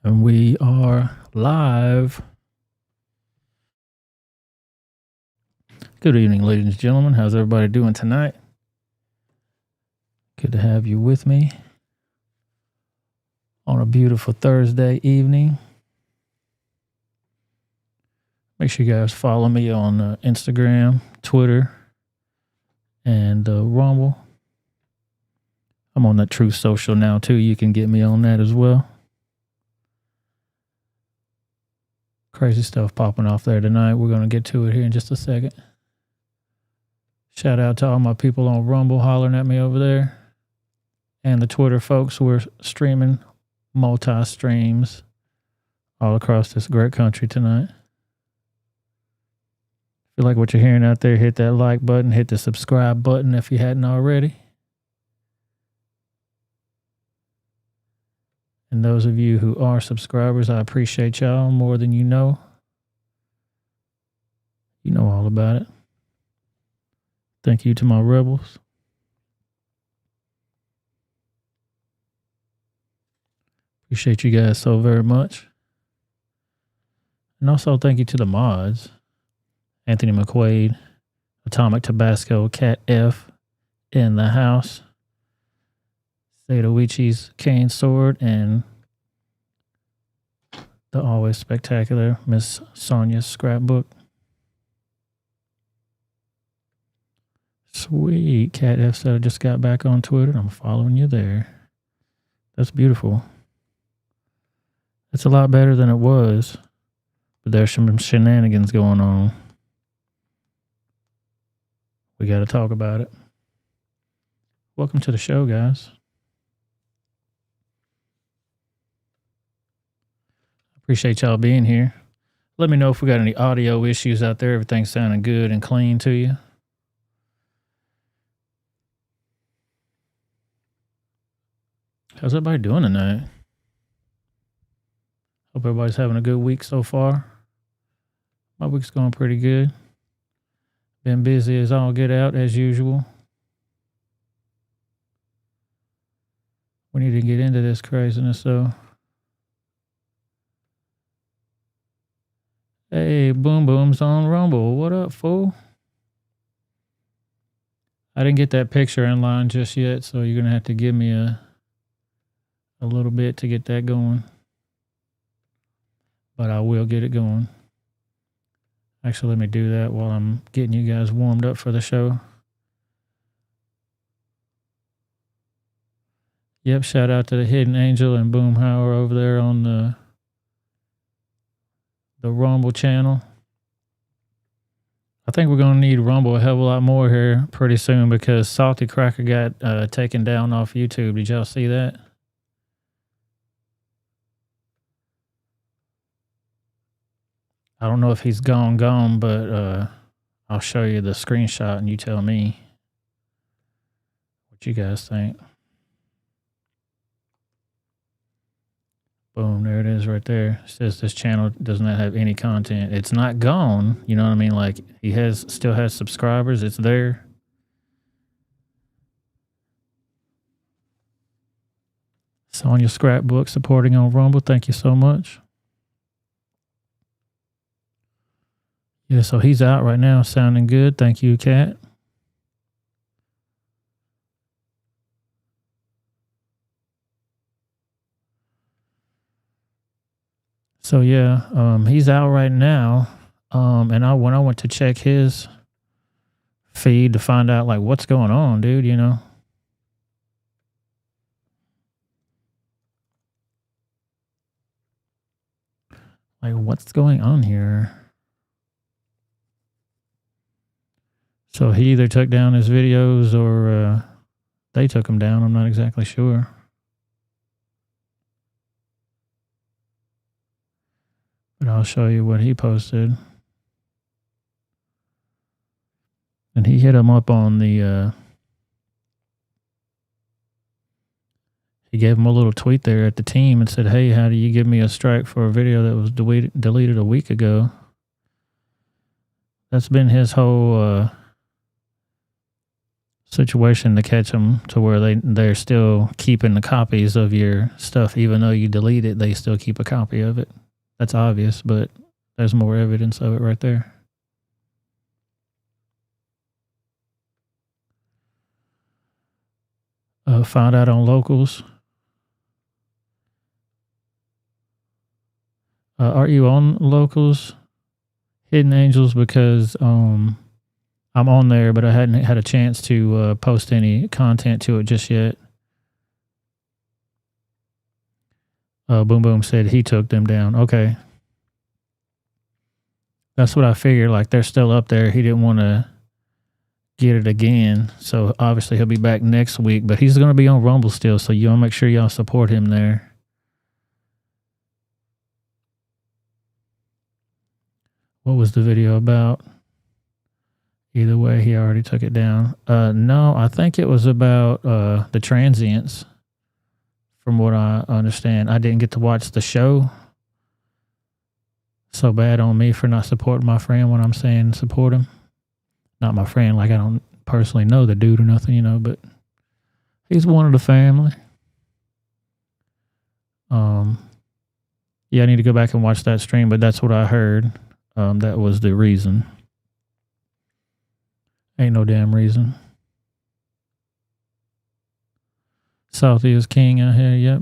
And we are live. Good evening, ladies and gentlemen. How's everybody doing tonight? Good to have you with me on a beautiful Thursday evening. Make sure you guys follow me on Instagram, Twitter, and Rumble. I'm on that Truth Social now, too. You can get me on that as well. Crazy stuff popping off there tonight. We're going to get to it here in just a second. Shout out to all my people on Rumble hollering at me over there. And the Twitter folks who are streaming multi-streams all across this great country tonight. If you like what you're hearing out there, hit that like button, hit the subscribe button if you hadn't already. And those of you who are subscribers, I appreciate y'all more than you know. You know all about it. Thank you to my rebels. Appreciate you guys so very much. And also thank you to the mods. Anthony McQuaid, Atomic Tabasco, Cat F in the house. Sadawichi's Cane Sword, and the always spectacular Miss Sonia's Scrapbook. Sweet. Cat F said I just got back on Twitter. I'm following you there. That's beautiful. It's a lot better than it was, but there's some shenanigans going on. We got to talk about it. Welcome to the show, guys. Appreciate y'all being here. Let me know if we got any audio issues out there. Everything's sounding good and clean to you. How's everybody doing tonight? Hope everybody's having a good week so far. My week's going pretty good. Been busy as all get out as usual. We need to get into this craziness though. Hey, Boom Boom's on Rumble. What up, fool? I didn't get that picture in line just yet, so you're going to have to give me a little bit to get that going. But I will get it going. Actually, let me do that while I'm getting you guys warmed up for the show. Yep, shout out to the Hidden Angel and Boomhauer over there on the Rumble channel. I think we're going to need Rumble a hell of a lot more here pretty soon because Salty Cracker got taken down off YouTube. Did y'all see that? I don't know if he's gone, but I'll show you the screenshot and you tell me what you guys think. Boom, there it is right there. It says this channel does not have any content. It's not gone. You know what I mean? Like he still has subscribers. It's there. Sonia Scrapbook supporting on Rumble. Thank you so much. Yeah, so he's out right now, sounding good. Thank you, Kat. So yeah, he's out right now. And when I went to check his feed to find out like what's going on, dude, you know. Like what's going on here? So he either took down his videos or they took them down. I'm not exactly sure. But I'll show you what he posted. And he hit him up on the... he gave him a little tweet there at the team and said, hey, how do you give me a strike for a video that was deleted a week ago? That's been his whole... situation to catch them to where they're still keeping the copies of your stuff. Even though you delete it, they still keep a copy of it. That's obvious, but there's more evidence of it right there. Found out on locals. Are you on locals, Hidden Angels? Because I'm on there, but I hadn't had a chance to post any content to it just yet. Boom Boom said he took them down. Okay. That's what I figured. Like, they're still up there. He didn't want to get it again. So obviously he'll be back next week, but he's going to be on Rumble still. So you want to make sure y'all support him there. What was the video about? Either way, he already took it down. No, I think it was about the transients, from what I understand. I didn't get to watch the show. So bad on me for not supporting my friend when I'm saying support him. Not my friend, like I don't personally know the dude or nothing, you know, but he's one of the family. Yeah, I need to go back and watch that stream, but that's what I heard. That was the reason. Ain't no damn reason. Salty is king out here, yep.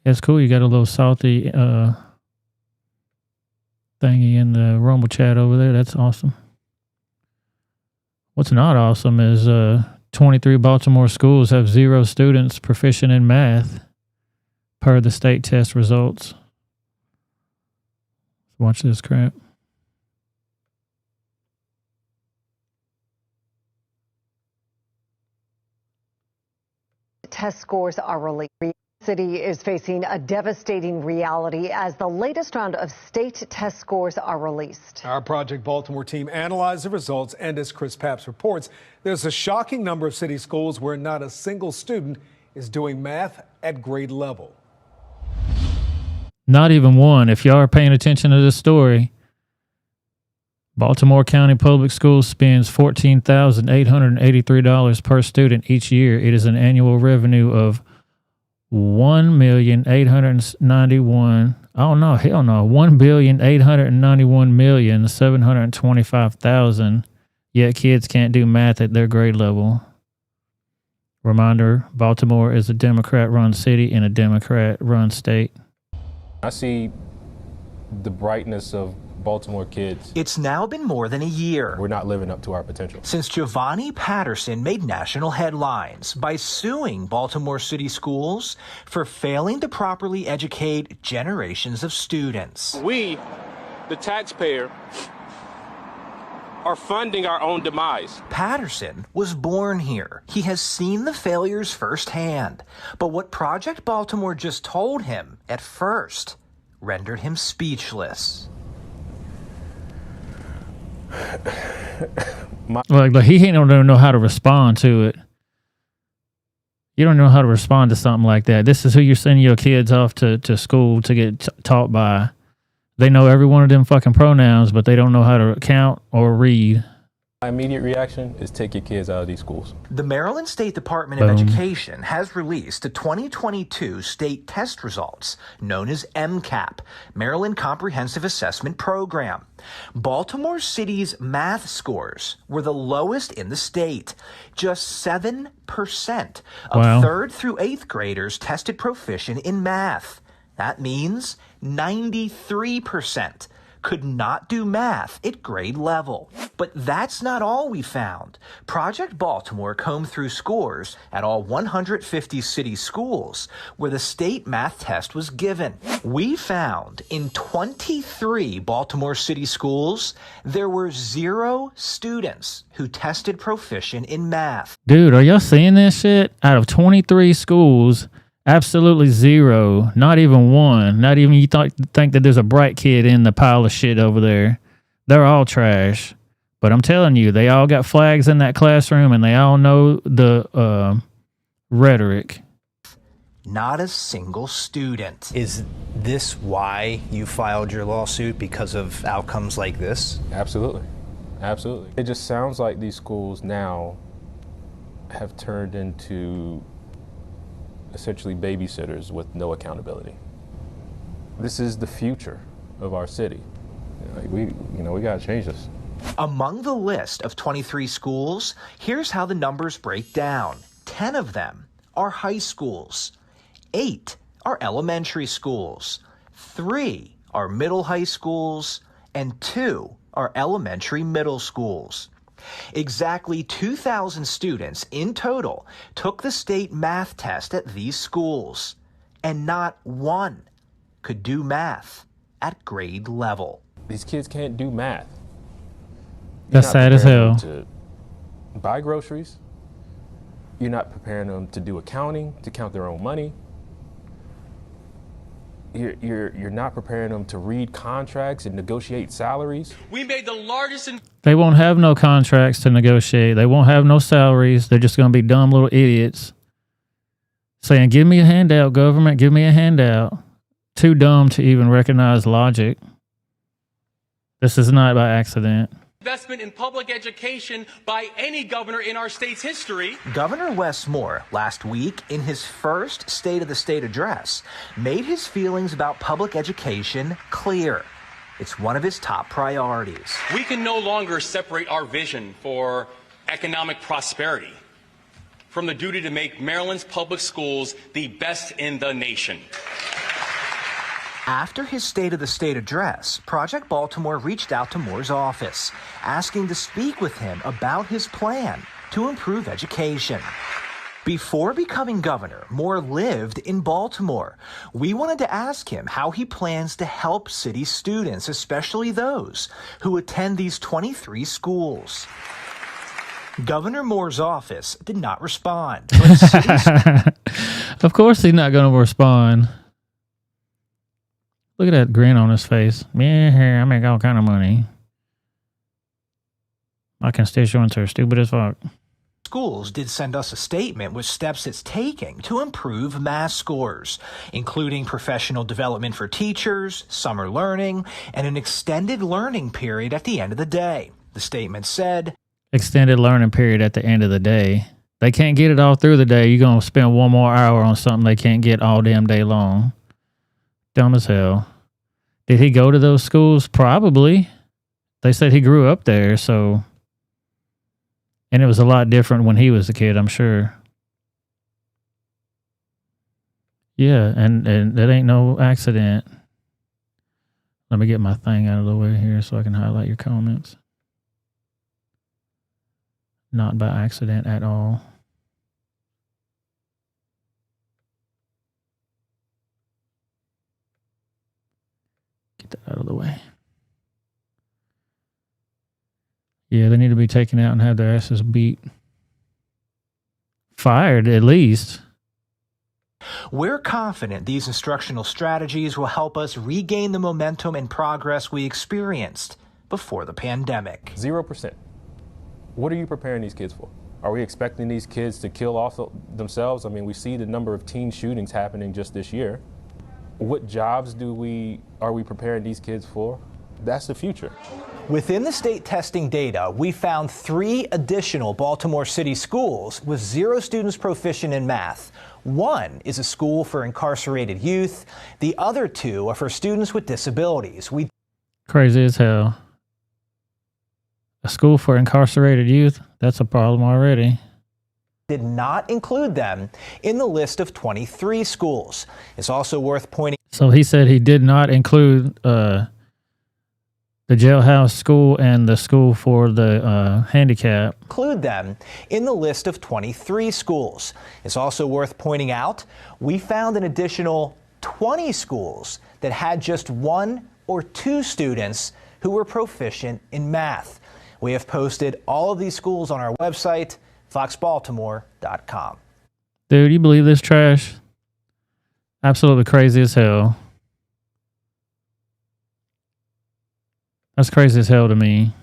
That's cool. You got a little salty thingy in the Rumble chat over there. That's awesome. What's not awesome is 23 Baltimore schools have 0 students proficient in math per the state test results. Watch this crap. Test scores are released. The city is facing a devastating reality as the latest round of state test scores are released. Our Project Baltimore team analyzed the results, and as Chris Papps reports, there's a shocking number of city schools where not a single student is doing math at grade level. Not even one. If y'all are paying attention to this story, Baltimore County Public Schools spends $14,883 per student each year. It is an annual revenue of $1,891,725,000. Yet kids can't do math at their grade level. Reminder, Baltimore is a Democrat-run city and a Democrat-run state. I see the brightness of Baltimore kids. It's now been more than a year. We're not living up to our potential. Since Giovanni Patterson made national headlines by suing Baltimore City schools for failing to properly educate generations of students. We, the taxpayer, are funding our own demise. Patterson was born here. He has seen the failures firsthand. But what Project Baltimore just told him at first rendered him speechless. Like he don't even know how to respond to it. You don't know how to respond to something like that. This is who you're sending your kids off to school to get taught by. They know every one of them fucking pronouns, but they don't know how to count or read. My immediate reaction is take your kids out of these schools. The Maryland State Department of Education has released the 2022 state test results known as MCAP, Maryland Comprehensive Assessment Program. Baltimore City's math scores were the lowest in the state. Just 7% of 3rd through 8th graders tested proficient in math. That means 93% could not do math at grade level. But that's not all we found. Project Baltimore combed through scores at all 150 city schools where the state math test was given. We found in 23 Baltimore City schools, there were 0 students who tested proficient in math. Dude, are y'all seeing this shit? Out of 23 schools, absolutely 0, not even one. Not even you think that there's a bright kid in the pile of shit over there. They're all trash. But I'm telling you, they all got flags in that classroom and they all know the rhetoric. Not a single student. Is this why you filed your lawsuit, because of outcomes like this? Absolutely. Absolutely. It just sounds like these schools now have turned into essentially babysitters with no accountability. This is the future of our city. We gotta change this. Among the list of 23 schools, here's how the numbers break down. 10 of them are high schools. 8 are elementary schools. 3 are middle high schools. And 2 are elementary middle schools. Exactly 2,000 students in total took the state math test at these schools, and not one could do math at grade level. These kids can't do math. That's sad as hell. To buy groceries. You're not preparing them to do accounting, to count their own money. You're not preparing them to read contracts and negotiate salaries. We made the largest. They won't have no contracts to negotiate. They won't have no salaries. They're just going to be dumb little idiots saying, "Give me a handout, government. Give me a handout." Too dumb to even recognize logic. This is not by accident. Investment in public education by any governor in our state's history. Governor Wes Moore, last week, in his first State of the State address, made his feelings about public education clear. It's one of his top priorities. We can no longer separate our vision for economic prosperity from the duty to make Maryland's public schools the best in the nation. After his State of the State address, Project Baltimore reached out to Moore's office, asking to speak with him about his plan to improve education. Before becoming governor, Moore lived in Baltimore. We wanted to ask him how he plans to help city students, especially those who attend these 23 schools. Governor Moore's office did not respond. But of course he's not going to respond. Look at that grin on his face. Yeah, I make all kind of money. My constituents are stupid as fuck. Schools did send us a statement with steps it's taking to improve math scores, including professional development for teachers, summer learning, and an extended learning period at the end of the day. The statement said, extended learning period at the end of the day. They can't get it all through the day. You're going to spend one more hour on something they can't get all damn day long. Dumb as hell. Did he go to those schools? Probably. They said he grew up there, so. And it was a lot different when he was a kid, I'm sure. Yeah, and that ain't no accident. Let me get my thing out of the way here so I can highlight your comments. Not by accident at all. Get that out of the way. Yeah, they need to be taken out and have their asses beat. Fired, at least. We're confident these instructional strategies will help us regain the momentum and progress we experienced before the pandemic. 0%. What are you preparing these kids for? Are we expecting these kids to kill off themselves? I mean, we see the number of teen shootings happening just this year. What jobs are we preparing these kids for? That's the future. Within the state testing data, we found 3 additional Baltimore City schools with 0 students proficient in math. One is a school for incarcerated youth. The other 2 are for students with disabilities. Crazy as hell. A school for incarcerated youth? That's a problem already. Did not include them in the list of 23 schools. It's also worth pointing. So he said he did not include the jailhouse school and the school for the handicap. Include them in the list of 23 schools. It's also worth pointing out we found an additional 20 schools that had just 1 or 2 students who were proficient in math. We have posted all of these schools on our website, foxbaltimore.com. Dude, you believe this trash? Absolutely crazy as hell. That's crazy as hell to me.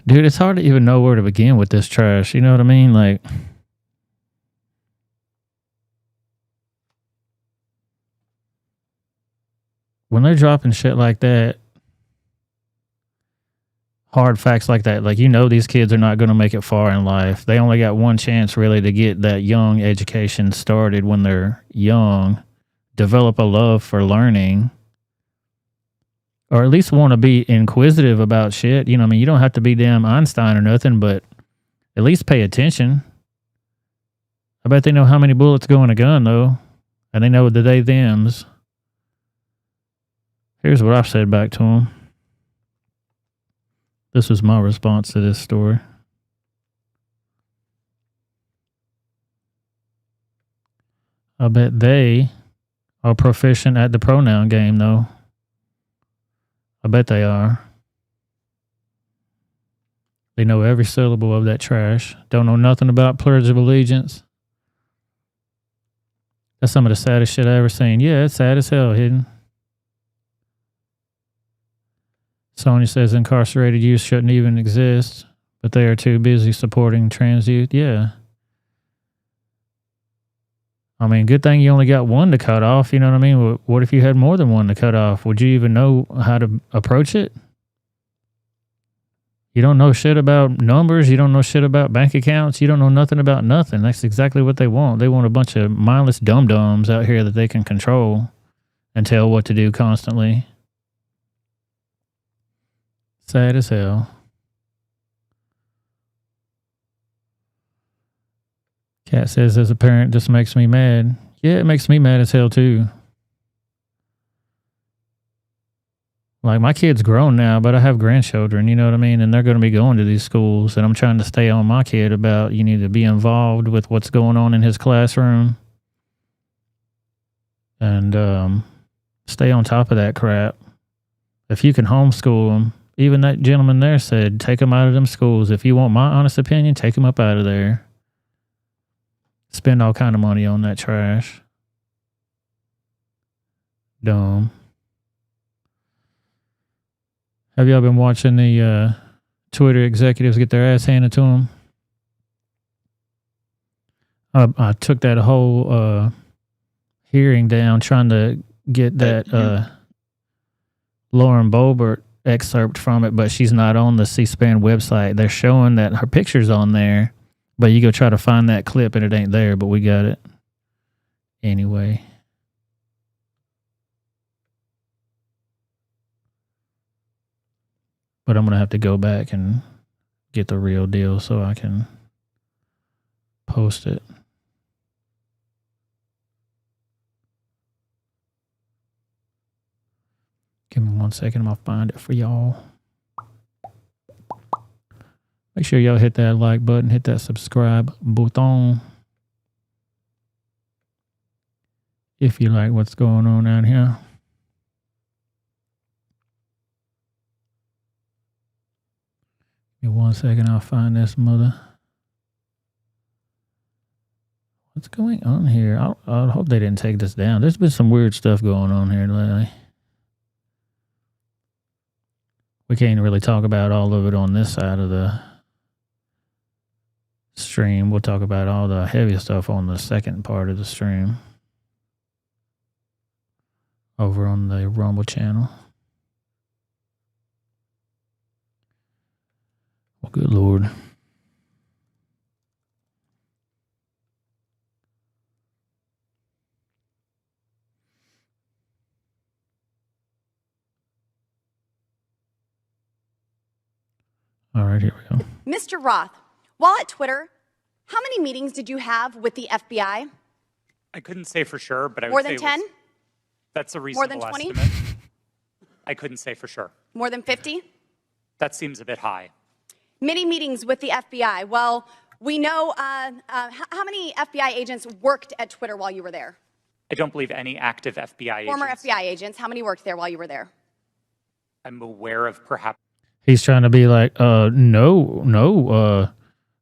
Dude, it's hard to even know where to begin with this trash. You know what I mean? Like, when they're dropping shit like that, hard facts like that. Like, these kids are not going to make it far in life. They only got one chance really to get that young education started when they're young, develop a love for learning, or at least want to be inquisitive about shit. You don't have to be damn Einstein or nothing, but at least pay attention. I bet they know how many bullets go in a gun, though. And they know the they, thems. Here's what I've said back to them. This was my response to this story. I bet they are proficient at the pronoun game, though. I bet they are. They know every syllable of that trash. Don't know nothing about Pledge of Allegiance. That's some of the saddest shit I ever seen. Yeah, it's sad as hell, Hidden. Sonia says incarcerated youth shouldn't even exist, but they are too busy supporting trans youth. Yeah. I mean, good thing you only got one to cut off. You know what I mean? What if you had more than one to cut off? Would you even know how to approach it? You don't know shit about numbers. You don't know shit about bank accounts. You don't know nothing about nothing. That's exactly what they want. They want a bunch of mindless dum-dums out here that they can control and tell what to do constantly. Sad as hell. Cat says, as a parent, this makes me mad. Yeah, it makes me mad as hell too. Like, my kid's grown now, but I have grandchildren, you know what I mean? And they're going to be going to these schools, and I'm trying to stay on my kid about, you need to be involved with what's going on in his classroom. And stay on top of that crap. If you can homeschool them, even that gentleman there said, take them out of them schools. If you want my honest opinion, take them up out of there. Spend all kind of money on that trash. Dumb. Have y'all been watching the Twitter executives get their ass handed to them? I took that whole hearing down trying to get that Lauren Boebert excerpt from it, but she's not on the C-SPAN website. They're showing that her picture's on there, but you go try to find that clip and it ain't there, but we got it. Anyway. But I'm going to have to go back and get the real deal so I can post it. Give me 1 second. I'll find it for y'all. Make sure y'all hit that like button. Hit that subscribe button. If you like what's going on out here. Give me 1 second, I'll find this mother. What's going on here? I hope they didn't take this down. There's been some weird stuff going on here lately. We can't really talk about all of it on this side of the stream. We'll talk about all the heavy stuff on the second part of the stream. Over on the Rumble channel. Well, good Lord. All right, here we go. Mr. Roth, while at Twitter, how many meetings did you have with the FBI? I couldn't say for sure, but I would More say than 10? That's a More than reasonable 20? estimate. I couldn't say for sure. More than 50? That seems a bit high. Many meetings with the FBI. Well, we know how many FBI agents worked at Twitter while you were there? I don't believe any active FBI Former agents. FBI agents. How many worked there while you were there? I'm aware of perhaps. He's trying to be like, no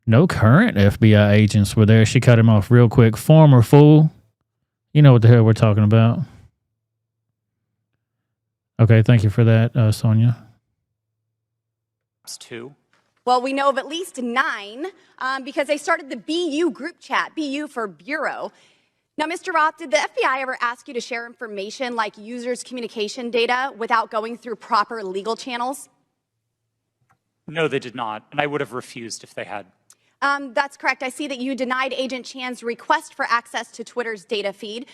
current FBI agents were there. She cut him off real quick. Former fool. You know what the hell we're talking about. Okay, thank you for that, Sonia. Two. Well, we know of at least 9 because they started the BU group chat, BU for Bureau. Now, Mr. Roth, did the FBI ever ask you to share information like users' communication data without going through proper legal channels? No, they did not, and I would have refused if they had. That's correct. I see that you denied Agent Chan's request for access to Twitter's data feed.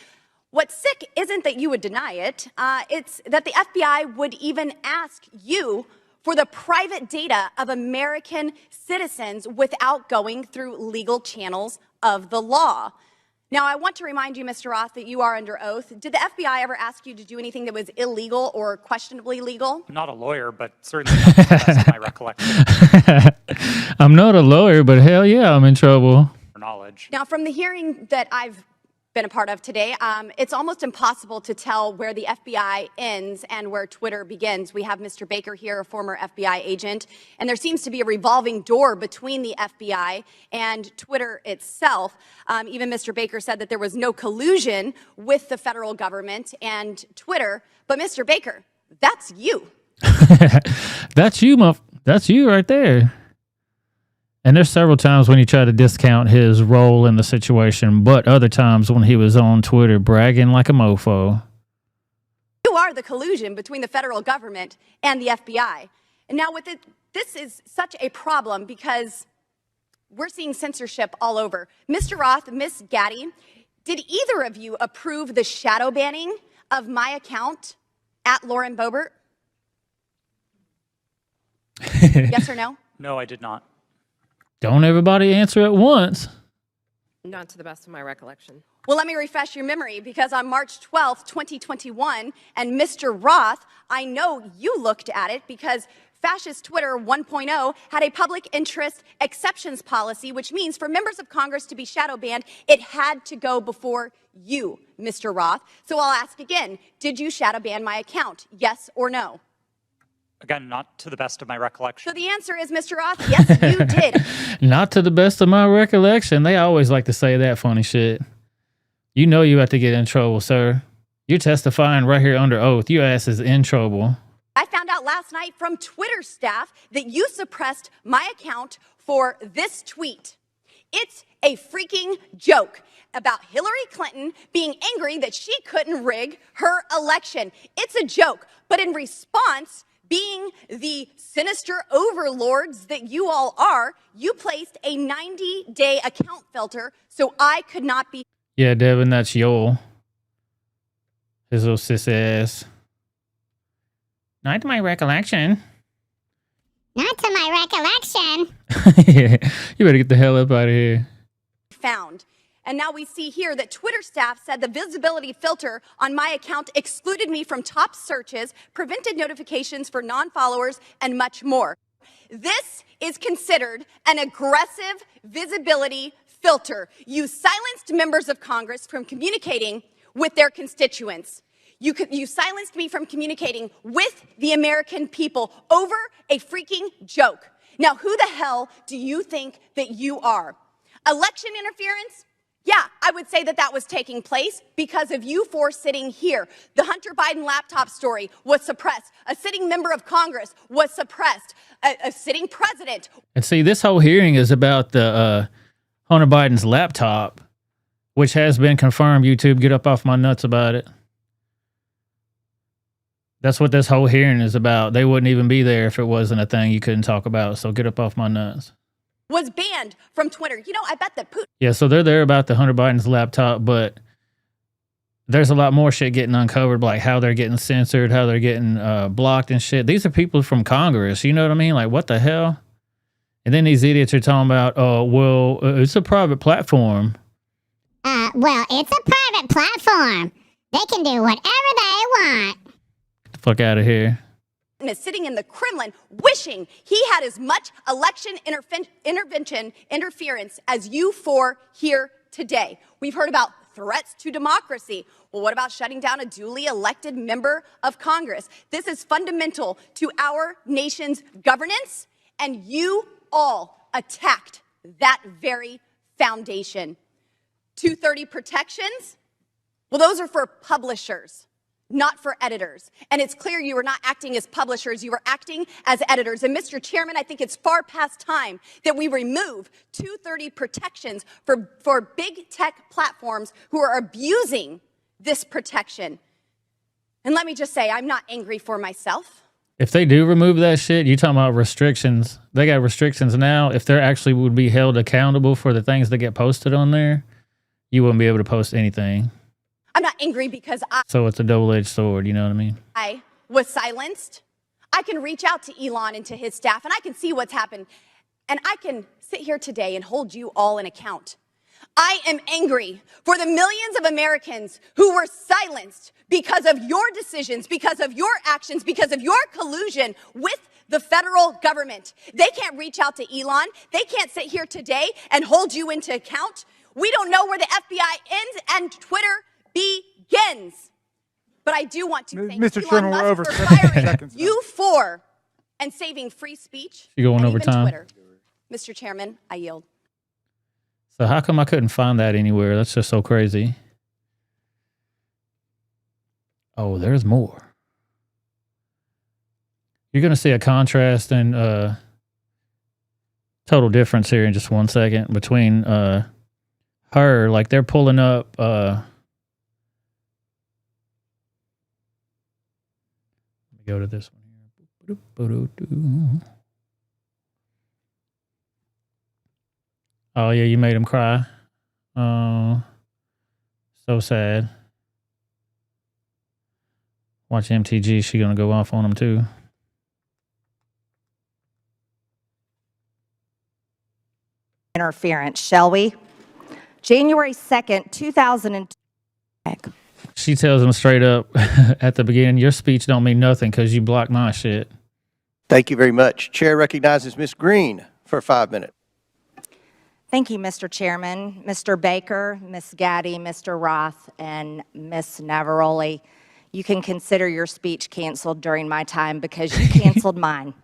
What's sick isn't that you would deny it, it's that the FBI would even ask you for the private data of American citizens without going through legal channels of the law. Now, I want to remind you, Mr. Roth, that you are under oath. Did the FBI ever ask you to do anything that was illegal or questionably legal? I'm not a lawyer, but certainly not to the best of my recollection I'm not a lawyer, but hell yeah, I'm in trouble. or knowledge. Now, from the hearing that I've been a part of today, it's almost impossible to tell where the FBI ends and where Twitter begins. We have Mr. Baker here, a former FBI agent, and there seems to be a revolving door between the FBI and Twitter itself. Even Mr. Baker said that there was no collusion with the federal government and Twitter. But Mr. Baker, that's you. That's you right there. And there's several times when he tried to discount his role in the situation, but other times when he was on Twitter bragging like a mofo. You are the collusion between the federal government and the FBI. And now this is such a problem because we're seeing censorship all over. Mr. Roth, Miss Gaddy, did either of you approve the shadow banning of my account at Lauren Boebert? Yes or no? No, I did not. Don't everybody answer at once. Not to the best of my recollection. Well, let me refresh your memory, because on March 12th, 2021, and Mr. Roth, I know you looked at it because Fascist Twitter 1.0 had a public interest exceptions policy, which means for members of Congress to be shadow banned, it had to go before you, Mr. Roth. So I'll ask again, did you shadow ban my account? Yes or no? Again, not to the best of my recollection. So the answer is, Mr. Roth, yes, you did. Not to the best of my recollection. They always like to say that funny shit. You know you have to get in trouble, sir. You're testifying right here under oath. Your ass is in trouble. I found out last night from Twitter staff that you suppressed my account for this tweet. It's a freaking joke about Hillary Clinton being angry that she couldn't rig her election. It's a joke, but in response, being the sinister overlords that you all are, you placed a 90-day account filter so I could not be. Yeah, Devin, that's Yoel. His little sis ass. Not to my recollection. Not to my recollection. Yeah, you better get the hell up out of here. Found. And now we see here that Twitter staff said the visibility filter on my account excluded me from top searches, prevented notifications for non-followers, and much more. This is considered an aggressive visibility filter. You silenced members of Congress from communicating with their constituents. You silenced me from communicating with the American people over a freaking joke. Now, who the hell do you think that you are? Election interference? Yeah, I would say that was taking place because of you four sitting here. The Hunter Biden laptop story was suppressed. A sitting member of Congress was suppressed. A sitting president. And see, this whole hearing is about the Hunter Biden's laptop, which has been confirmed. YouTube, get up off my nuts about it. That's what this whole hearing is about. They wouldn't even be there if it wasn't a thing you couldn't talk about. So get up off my nuts. Was banned from Twitter. You know, I bet that Putin. Yeah, so they're there about the Hunter Biden's laptop, but there's a lot more shit getting uncovered, like how they're getting censored, how they're getting blocked and shit. These are people from Congress, you know what I mean? Like, what the hell? And then these idiots are talking about, it's a private platform. Well, it's a private platform. They can do whatever they want. Get the fuck out of here. Is sitting in the Kremlin wishing he had as much election interference as you four here today. We've heard about threats to democracy. Well, what about shutting down a duly elected member of Congress? This is fundamental to our nation's governance, and you all attacked that very foundation. 230 protections? Well, those are for publishers, not for editors. And it's clear you were not acting as publishers, you were acting as editors. And Mr. Chairman, I think it's far past time that we remove 230 protections for big tech platforms who are abusing this protection. And let me just say, I'm not angry for myself. If they do remove that shit, you talking about restrictions. They got restrictions now. If they're actually would be held accountable for the things that get posted on there, you wouldn't be able to post anything. I'm not angry because So it's a double-edged sword, you know what I mean? I was silenced. I can reach out to Elon and to his staff, and I can see what's happened. And I can sit here today and hold you all in account. I am angry for the millions of Americans who were silenced because of your decisions, because of your actions, because of your collusion with the federal government. They can't reach out to Elon. They can't sit here today and hold you into account. We don't know where the FBI ends and Twitter begins. But I do want to thank Mr. Elon Chairman, we're Musk over for 7 firing seconds. you for and saving free speech You going and over even time? Twitter. Mr. Chairman, I yield. So how come I couldn't find that anywhere? That's just so crazy. Oh, there's more. You're going to see a contrast and total difference here in just 1 second between her, like they're pulling up let me go to this one here. Oh yeah, you made him cry. Oh, so sad. Watch MTG, she gonna go off on him too. Interference, shall we? January 2nd, 2002. She tells him straight up at the beginning, your speech don't mean nothing because you blocked my shit. Thank you very much. Chair recognizes Ms. Green for 5 minutes. Thank you, Mr. Chairman, Mr. Baker, Ms. Gaddy, Mr. Roth, and Ms. Navaroli. You can consider your speech canceled during my time because you canceled mine.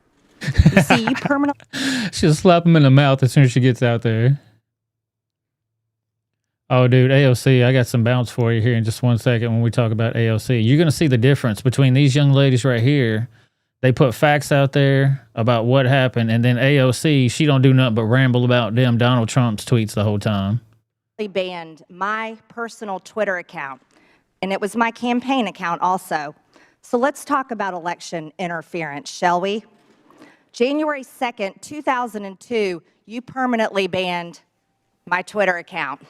You see, you permanently... She'll slap him in the mouth as soon as she gets out there. Oh, dude, AOC, I got some bounce for you here in just 1 second when we talk about AOC. You're going to see the difference between these young ladies right here. They put facts out there about what happened, and then AOC, she don't do nothing but ramble about them Donald Trump's tweets the whole time. banned my personal Twitter account, and it was my campaign account also. So let's talk about election interference, shall we? January 2nd, 2002, you permanently banned my Twitter account.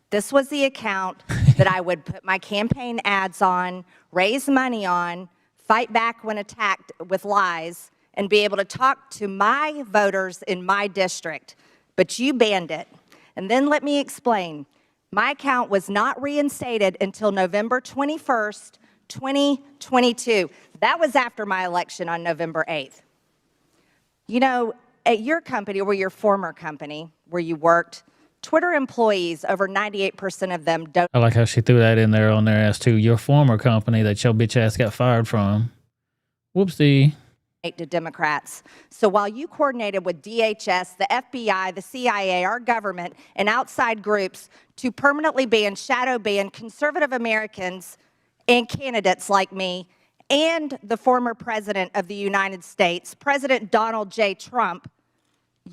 This was the account that I would put my campaign ads on, raise money on, fight back when attacked with lies, and be able to talk to my voters in my district. But you banned it. And then let me explain. My account was not reinstated until November 21st, 2022. That was after my election on November 8th. You know, at your company, or your former company, where you worked, Twitter employees, over 98% of them don't. I like how she threw that in there on their ass too. Your former company that your bitch ass got fired from. Whoopsie. To Democrats. So while you coordinated with DHS, the FBI, the CIA, our government, and outside groups to permanently ban, shadow ban conservative Americans and candidates like me and the former president of the United States, President Donald J. Trump.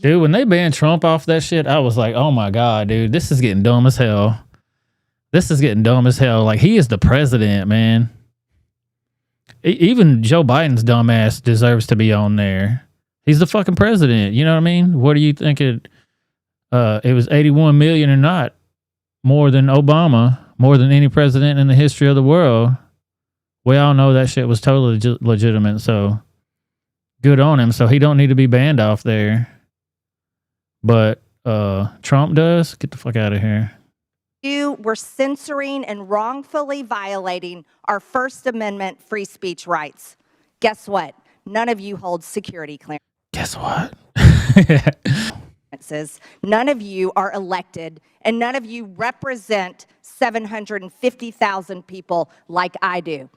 Dude, when they banned Trump off that shit, I was like, oh my God, dude, this is getting dumb as hell. This is getting dumb as hell. Like, he is the president, man. Even Joe Biden's dumbass deserves to be on there. He's the fucking president. You know what I mean? What do you think it was 81 million or not? More than Obama, more than any president in the history of the world. We all know that shit was totally legitimate. So good on him. So he don't need to be banned off there. But Trump does? Get the fuck out of here. You were censoring and wrongfully violating our First Amendment free speech rights. Guess what? None of you hold security clearance. Guess what? None of you are elected, and none of you represent 750,000 people like I do.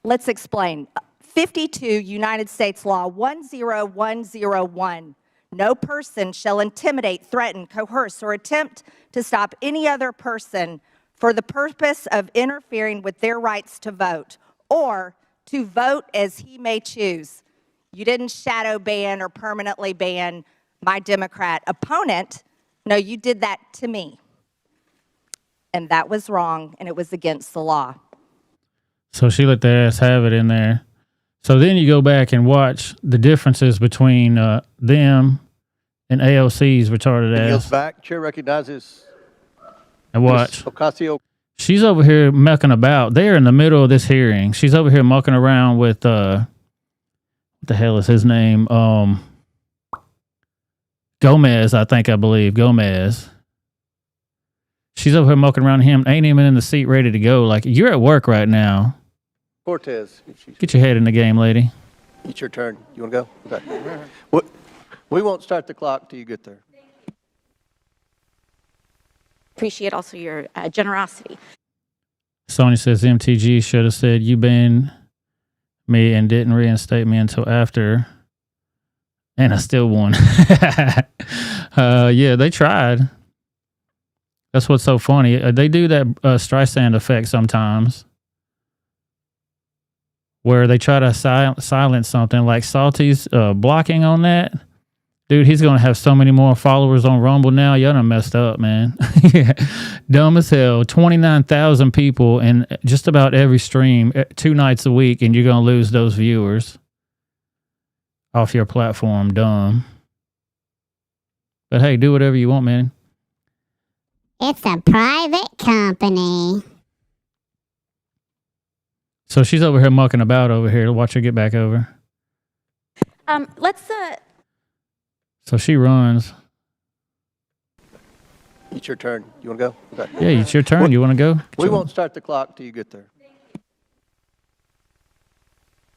Let's explain. 52 United States Law 10101. No person shall intimidate, threaten, coerce, or attempt to stop any other person for the purpose of interfering with their rights to vote or to vote as he may choose. You didn't shadow ban or permanently ban my Democrat opponent. No, you did that to me. And that was wrong, and it was against the law. So she let their ass have it in there. So then you go back and watch the differences between them and AOC's retarded ass. Yields back. Chair recognizes. And watch. Ocasio. She's over here mucking about. They're in the middle of this hearing. She's over here mucking around with what the hell is his name? Gomez, I believe. Gomez. She's over here mucking around him. Ain't even in the seat ready to go. Like, you're at work right now. Cortez. Get your head in the game, lady. It's your turn. You want to go? Okay. We won't start the clock till you get there. Appreciate also your generosity. Sonia says MTG should have said you banned me and didn't reinstate me until after, and I still won. Yeah, they tried. That's what's so funny. They do that Streisand effect sometimes, where they try to silence something. Like Salty's blocking on that. Dude, he's going to have so many more followers on Rumble now. Y'all done messed up, man. Yeah. Dumb as hell. 29,000 people in just about every stream 2 nights a week, and you're going to lose those viewers off your platform. Dumb. But hey, do whatever you want, man. It's a private company. So she's over here mucking about over here. Watch her get back over. So she runs. It's your turn. You want to go? Okay. Yeah, it's your turn. You want to go? We won't start the clock till you get there.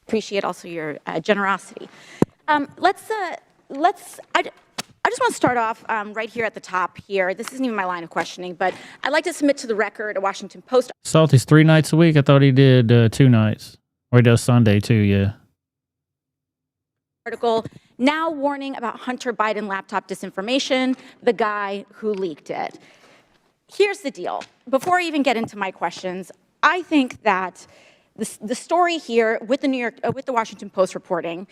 Appreciate also your generosity. I just want to start off right here at the top here. This isn't even my line of questioning, but I'd like to submit to the record a Washington Post. Salty's 3 nights a week. I thought he did 2 nights. Or he does Sunday too, yeah. Article now warning about Hunter Biden laptop disinformation, the guy who leaked it. Here's the deal. Before I even get into my questions, I think that the story here with the Washington Post reporting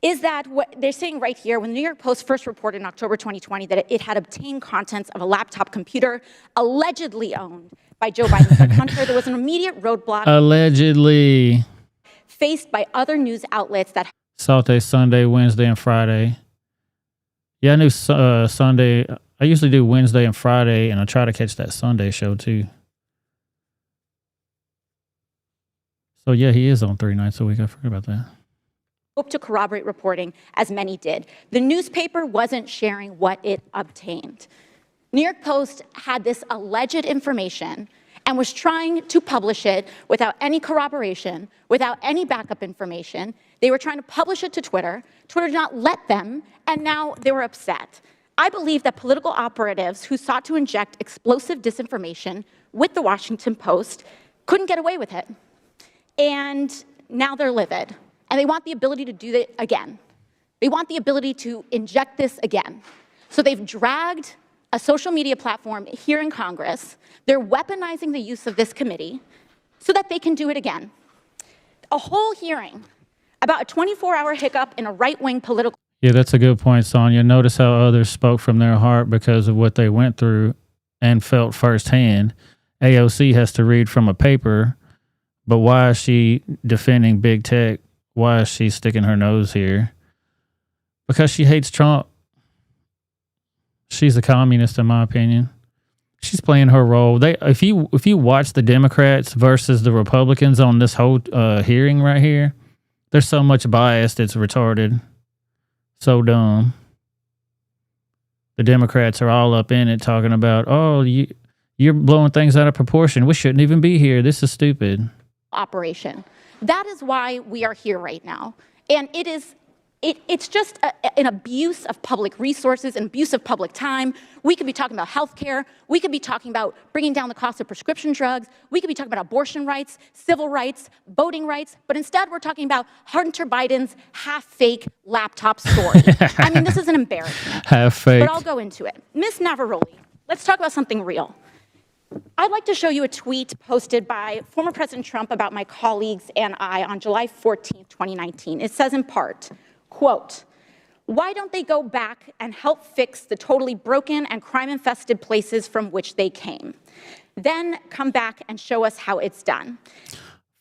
is that what they're saying right here, when the New York Post first reported in October 2020 that it had obtained contents of a laptop computer allegedly owned by Joe Biden's son Hunter, there was an immediate roadblock. Allegedly. Faced by other news outlets that Salty Sunday, Wednesday, and Friday. Yeah, I knew Sunday. I usually do Wednesday and Friday, and I try to catch that Sunday show too. So yeah, he is on 3 nights a week. I forgot about that. Hope to corroborate reporting, as many did. The newspaper wasn't sharing what it obtained. New York Post had this alleged information and was trying to publish it without any corroboration, without any backup information. They were trying to publish it to Twitter. Twitter did not let them, and now they were upset. I believe that political operatives who sought to inject explosive disinformation with the Washington Post couldn't get away with it. And now they're livid. And they want the ability to do it again. They want the ability to inject this again. So they've dragged a social media platform here in Congress. They're weaponizing the use of this committee so that they can do it again. A whole hearing about a 24-hour hiccup in a right-wing political... Yeah, that's a good point, Sonia. Notice how others spoke from their heart because of what they went through and felt firsthand. AOC has to read from a paper, but why is she defending big tech? Why is she sticking her nose here? Because she hates Trump. She's a communist, in my opinion. She's playing her role. If you watch the Democrats versus the Republicans on this whole hearing right here, there's so much bias that's retarded. So dumb. The Democrats are all up in it talking about, oh, you're blowing things out of proportion. We shouldn't even be here. This is stupid. Operation. That is why we are here right now. And it's just an abuse of public resources, an abuse of public time. We could be talking about healthcare. We could be talking about bringing down the cost of prescription drugs. We could be talking about abortion rights, civil rights, voting rights. But instead, we're talking about Hunter Biden's half-fake laptop story. I mean, this is an embarrassment. Half-fake. But I'll go into it. Ms. Navarrete, let's talk about something real. I'd like to show you a tweet posted by former President Trump about my colleagues and I on July 14th, 2019. It says in part, quote, why don't they go back and help fix the totally broken and crime-infested places from which they came? Then come back and show us how it's done.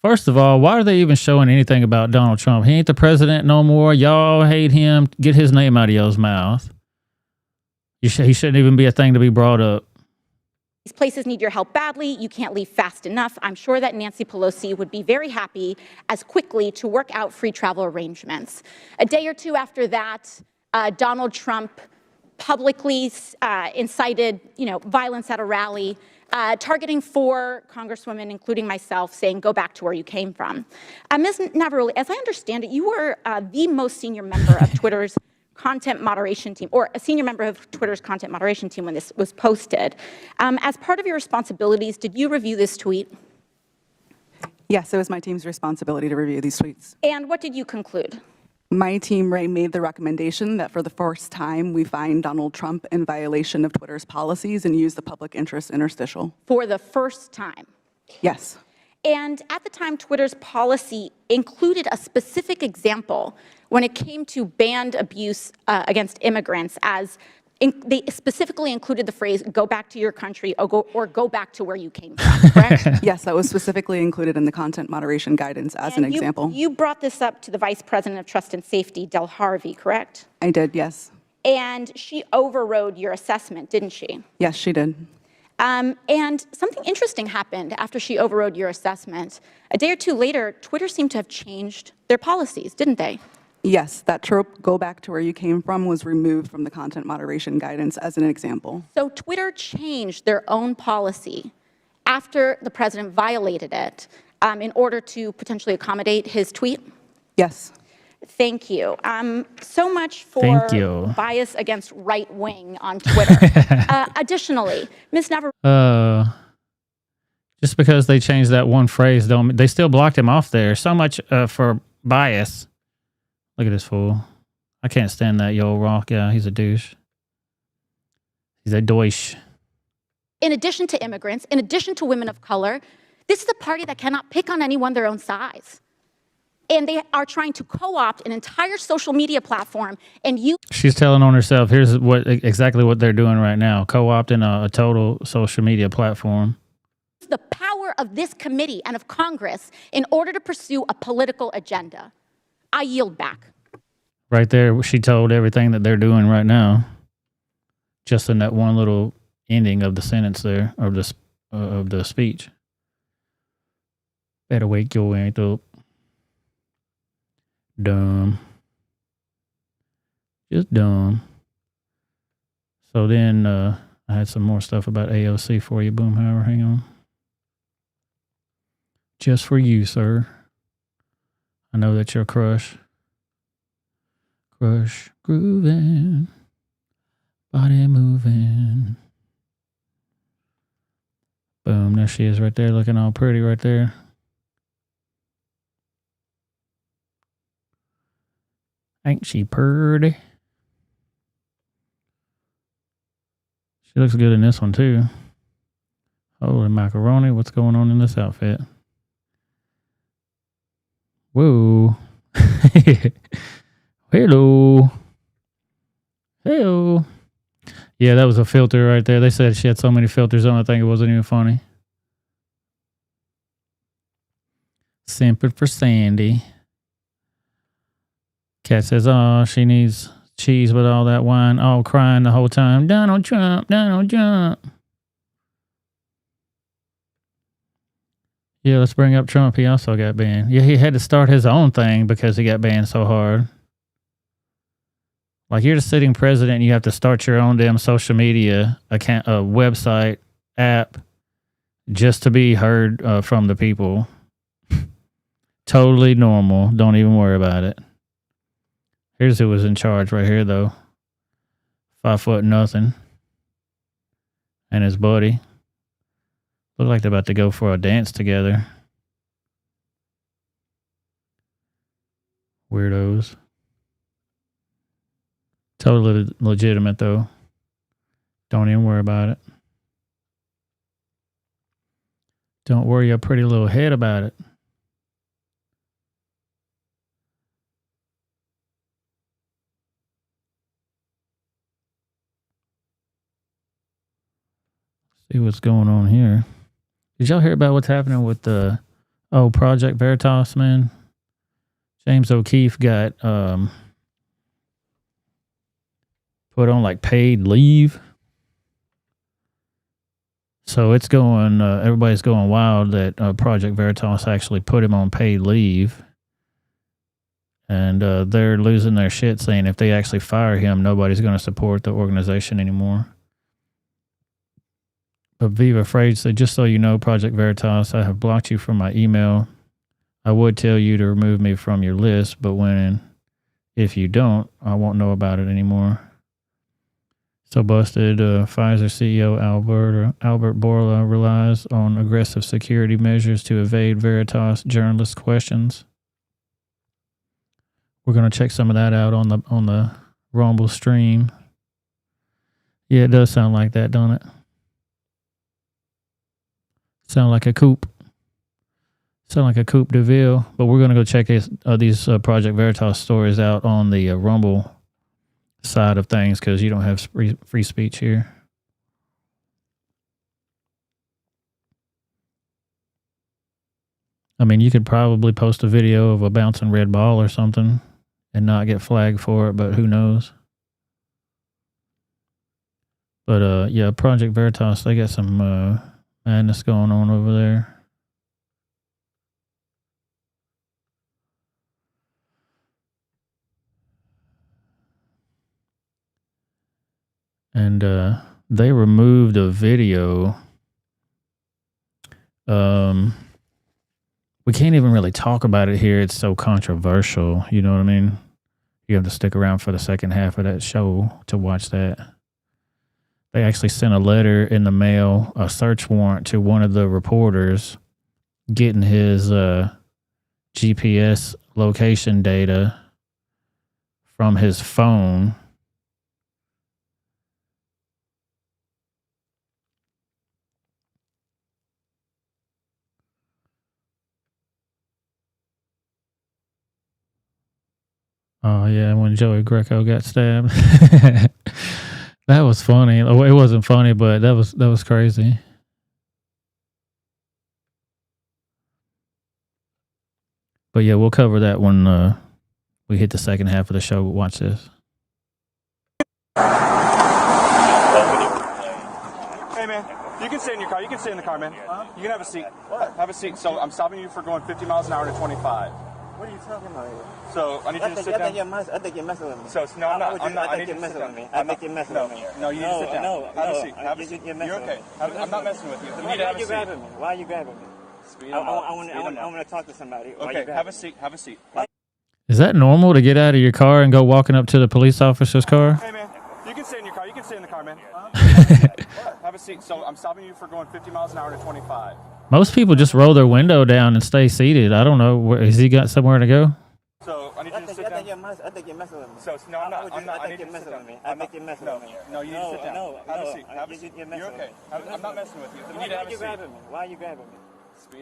First of all, why are they even showing anything about Donald Trump? He ain't the president no more. Y'all hate him. Get his name out of y'all's mouth. He shouldn't even be a thing to be brought up. These places need your help badly. You can't leave fast enough. I'm sure that Nancy Pelosi would be very happy as quickly to work out free travel arrangements. A day or two after that, Donald Trump publicly incited, violence at a rally, targeting 4 congresswomen, including myself, saying, "Go back to where you came from." Ms. Navarrete, as I understand it, you were the most senior member of Twitter's content moderation team, or a senior member of Twitter's content moderation team when this was posted. As part of your responsibilities, did you review this tweet? Yes, it was my team's responsibility to review these tweets. And what did you conclude? My team made the recommendation that for the first time, we find Donald Trump in violation of Twitter's policies and use the public interest interstitial. For the first time? Yes. And at the time, Twitter's policy included a specific example when it came to banned abuse against immigrants, as they specifically included the phrase, "Go back to your country," or go back to where you came from, correct? Yes, that was specifically included in the content moderation guidance as an example. You brought this up to the Vice President of Trust and Safety, Del Harvey, correct? I did, yes. And she overrode your assessment, didn't she? Yes, she did. And something interesting happened after she overrode your assessment. A day or two later, Twitter seemed to have changed their policies, didn't they? Yes, that trope, "Go back to where you came from," was removed from the content moderation guidance as an example. So Twitter changed their own policy after the president violated it in order to potentially accommodate his tweet? Yes. Thank you. So much for bias against right wing on Twitter. Additionally, Ms. Navarrete. Just because they changed that one phrase, they still blocked him off there. So much for bias. Look at this fool. I can't stand that Yo Rock. Yeah, he's a douche. He's a douche. In addition to immigrants, in addition to women of color, this is a party that cannot pick on anyone their own size. And they are trying to co-opt an entire social media platform and use. She's telling on herself, here's exactly what they're doing right now, co-opting a total social media platform. The power of this committee and of Congress in order to pursue a political agenda. I yield back. Right there, she told everything that they're doing right now. Just in that one little ending of the sentence there, of the speech. Better wake your ass up. Dumb. Just dumb. So then I had some more stuff about AOC for you, Boomhauer. Hang on. Just for you, sir. I know that's your crush. Crush grooving. Body moving. Boom. There she is right there, looking all pretty right there. Ain't she purty? She looks good in this one, too. Holy macaroni, what's going on in this outfit? Whoa. Hello. Hello. Yeah, that was a filter right there. They said she had so many filters on, I think it wasn't even funny. Simping for Sandy. Cat says, oh, she needs cheese with all that wine, all crying the whole time. Donald Trump, Donald Trump. Yeah, let's bring up Trump. He also got banned. Yeah, he had to start his own thing because he got banned so hard. Like, you're the sitting president and you have to start your own damn social media account, website, app, just to be heard from the people. Totally normal. Don't even worry about it. Here's who was in charge right here, though. 5'0" and his buddy. Look like they're about to go for a dance together. Weirdos. Totally legitimate, though. Don't even worry about it. Don't worry your pretty little head about it. See what's going on here. Did y'all hear about what's happening with Oh, Project Veritas, man. James O'Keefe got put on like paid leave. So it's going, everybody's going wild that Project Veritas actually put him on paid leave. And they're losing their shit saying if they actually fire him, nobody's going to support the organization anymore. But Viva Frage said, just so you know, Project Veritas, I have blocked you from my email. I would tell you to remove me from your list, but if you don't, I won't know about it anymore. So busted. Pfizer CEO Albert Bourla relies on aggressive security measures to evade Veritas journalist questions. We're gonna check some of that out on the Rumble stream. Yeah, it does sound like that, don't it? Sound like a coup. Sound like a coup de ville. But we're gonna go check these Project Veritas stories out on the Rumble side of things because you don't have free speech here. I mean, you could probably post a video of a bouncing red ball or something and not get flagged for it, but who knows? But yeah, Project Veritas, they got some madness going on over there. And they removed a video. We can't even really talk about it here. It's so controversial. You know what I mean? You have to stick around for the second half of that show to watch that. They actually sent a letter in the mail, a search warrant to one of the reporters, getting his GPS location data from his phone. Oh, yeah, when Joey Greco got stabbed. That was funny. Oh, it wasn't funny, but that was crazy. But yeah, we'll cover that when we hit the second half of the show. Watch this. Hey, man, you can stay in your car. You can stay in the car, man. You can have a seat. Have a seat. So I'm stopping you for going 50 miles an hour to 25. What are you talking about here? So I need you to sit down. I think you're messing with me. So no, I'm not. I think you're messing with me. I think you're messing with me. No, you need to sit down. No, have a seat. Have a seat. You're okay. I'm not messing with you. Why are you grabbing me? Why are you grabbing me? I want to talk to somebody. Okay, have a seat. Have a seat. Is that normal to get out of your car and go walking up to the police officer's car? Hey, man, you can stay in your car. You can stay in the car, man. Have a seat. So I'm stopping you for going 50 miles an hour to 25. Most people just roll their window down and stay seated. I don't know. Has he got somewhere to go? So I need you to sit down. I think you're messing with me. So no, I'm not. I think you're messing with me. I think you're messing with me. No, you need to sit down. Have a seat. Have a seat. You're okay. I'm not messing with you. You need to have a seat. Why are you grabbing me? Why are you grabbing me?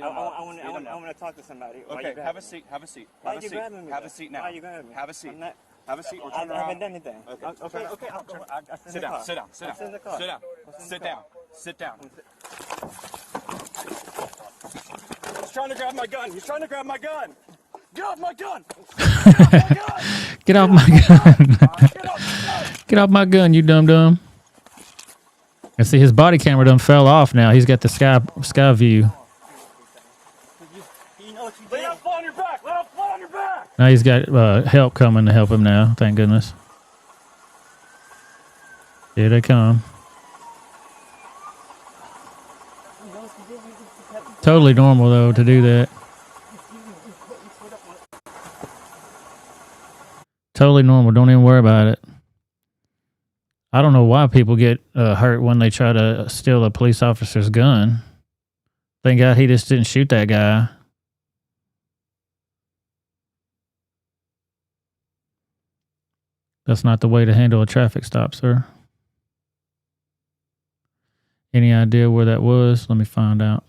I want to talk to somebody. Okay, have a seat. Have a seat. Why are you grabbing me? Have a seat now. Why are you grabbing me? Have a seat. Have a seat or turn around. I haven't done anything. Okay. Sit down. Sit down. Sit down. Sit down. Sit down. Sit down. He's trying to grab my gun. He's trying to grab my gun. Get off my gun. Get off my gun. Get off my gun, you dumb. I see his body camera done fell off now. He's got the sky view. Lay down flat on your back. Lay down flat on your back. Now he's got help coming to help him now. Thank goodness. Here they come. Totally normal, though, to do that. Totally normal. Don't even worry about it. I don't know why people get hurt when they try to steal a police officer's gun. Thank God he just didn't shoot that guy. That's not the way to handle a traffic stop, sir. Any idea where that was? Let me find out.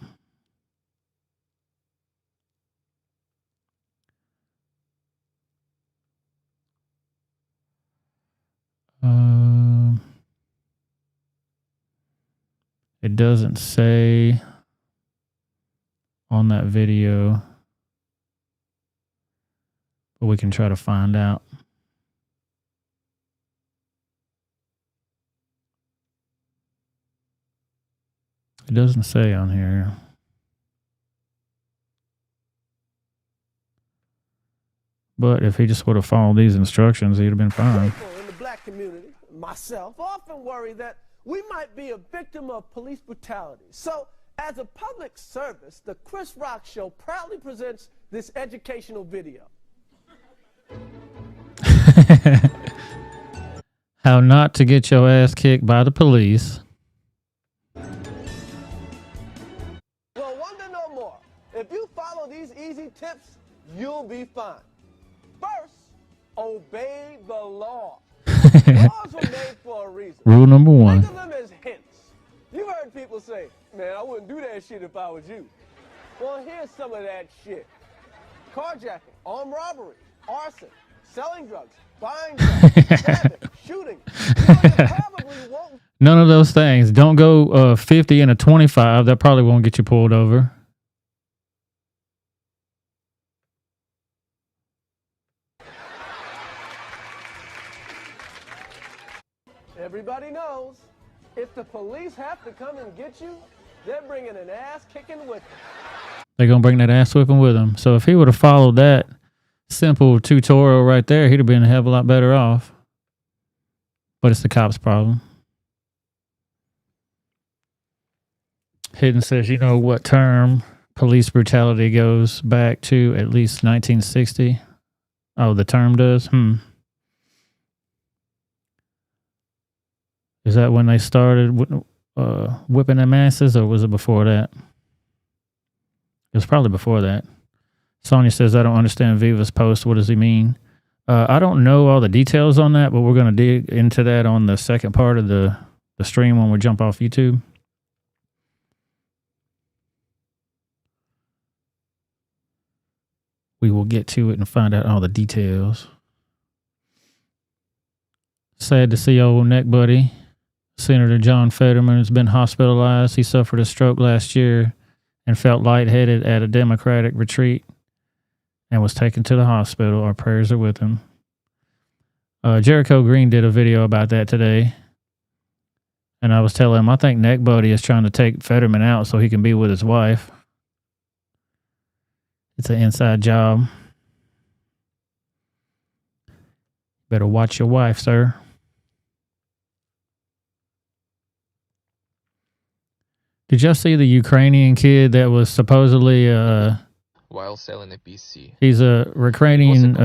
It doesn't say on that video. But we can try to find out. It doesn't say on here. But if he just would have followed these instructions, he'd have been fine. In the black community, myself, often worry that we might be a victim of police brutality. So, as a public service, the Chris Rock Show proudly presents this educational video. How not to get your ass kicked by the police. Well, wonder no more. If you follow these easy tips, you'll be fine. First, obey the law. Laws were made for a reason. Rule number 1. Think of them as hints. You've heard people say, man, I wouldn't do that shit if I was you. Well, here's some of that shit. Carjacking, armed robbery, arson, selling drugs, buying drugs, stabbing, shooting. You probably won't. None of those things. Don't go 50 and a 25. That probably won't get you pulled over. Everybody knows, if the police have to come and get you, they're bringing an ass kicking with them. They're going to bring that ass whipping with them. So if he would have followed that simple tutorial right there, he'd have been a hell of a lot better off. But it's the cops' problem. Hidden says, you know what term police brutality goes back to at least 1960? Oh, the term does? Is that when they started whipping them asses, or was it before that? It was probably before that. Sonia says, I don't understand Viva's post. What does he mean? I don't know all the details on that, but we're going to dig into that on the second part of the stream when we jump off YouTube. We will get to it and find out all the details. Sad to see old neck buddy. Senator John Fetterman has been hospitalized. He suffered a stroke last year and felt lightheaded at a Democratic retreat and was taken to the hospital. Our prayers are with him. Jericho Green did a video about that today. And I was telling him, I think neck buddy is trying to take Fetterman out so he can be with his wife. It's an inside job. Better watch your wife, sir. Did y'all see the Ukrainian kid that was supposedly while selling a PC? He's a Ukrainian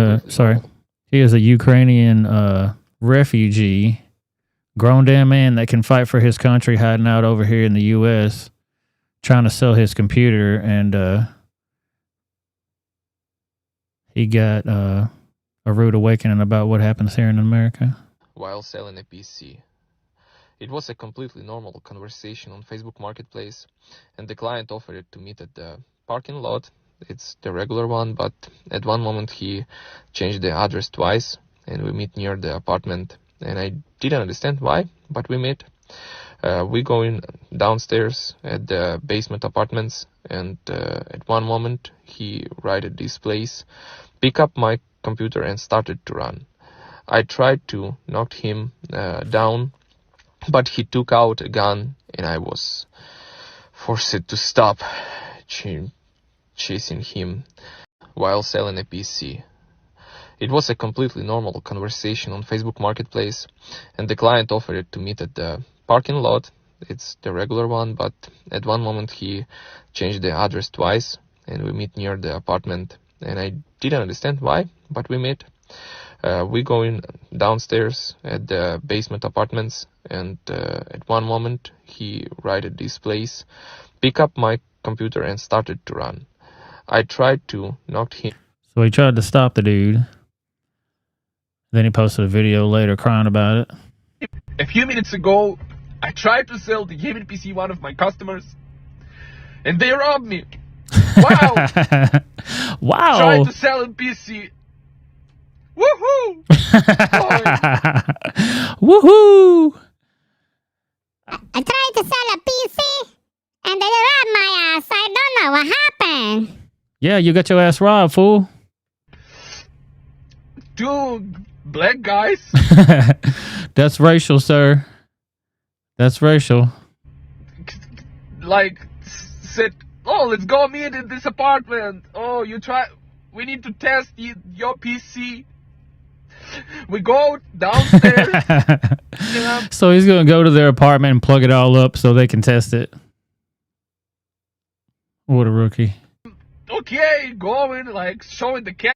he is a Ukrainian refugee, grown damn man that can fight for his country, hiding out over here in the US, trying to sell his computer, and he got a rude awakening about what happens here in America. While selling a PC. It was a completely normal conversation on Facebook Marketplace, and the client offered it to meet at the parking lot. It's the regular one, but at one moment he changed the address twice, and we meet near the apartment, and I didn't understand why, but we met. We going downstairs at the basement apartments, and at one moment he right at this place, pick up my computer and started to run. I tried to knock him down, but he took out a gun, and I was forced to stop chasing him while selling a PC. It was a completely normal conversation on Facebook Marketplace, and the client offered it to meet at the parking lot. It's the regular one, but at one moment he changed the address twice, and we meet near the apartment, and I didn't understand why, but we met. We going downstairs at the basement apartments, and at one moment he right at this place, pick up my computer and started to run. I tried to knock him. So he tried to stop the dude. Then he posted a video later crying about it. A few minutes ago, I tried to sell the gaming PC one of my customers, and they robbed me. Wow! Wow! Tried to sell a PC. Woohoo! Woohoo! I tried to sell a PC, and they robbed my ass. I don't know what happened. Yeah, you got your ass robbed, fool. two black guys. That's racial, sir. That's racial. Like, said, oh, let's go meet in this apartment. Oh, we need to test your PC. We go downstairs. So he's going to go to their apartment and plug it all up so they can test it. What a rookie. Okay, going, like, showing the cat.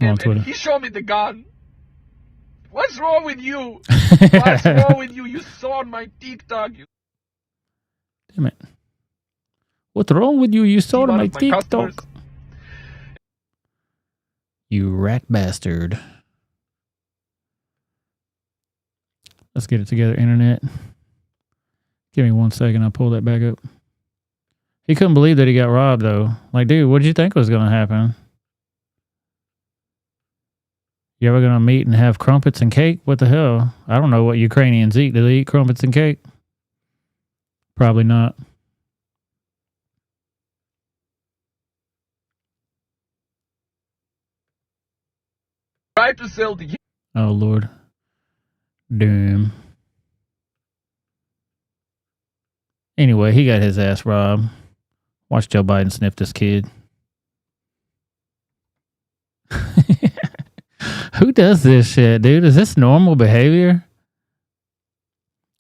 And he showed me the gun. What's wrong with you? What's wrong with you? You saw on my TikTok. Damn it. What's wrong with you? You saw on my TikTok. You rat bastard. Let's get it together, internet. Give me 1 second. I'll pull that back up. He couldn't believe that he got robbed, though. Like, dude, what did you think was going to happen? You ever going to meet and have crumpets and cake? What the hell? I don't know what Ukrainians eat. Do they eat crumpets and cake? Probably not. Try to sell the... Oh, Lord. Damn. Anyway, he got his ass robbed. Watch Joe Biden sniff this kid. Who does this shit, dude? Is this normal behavior?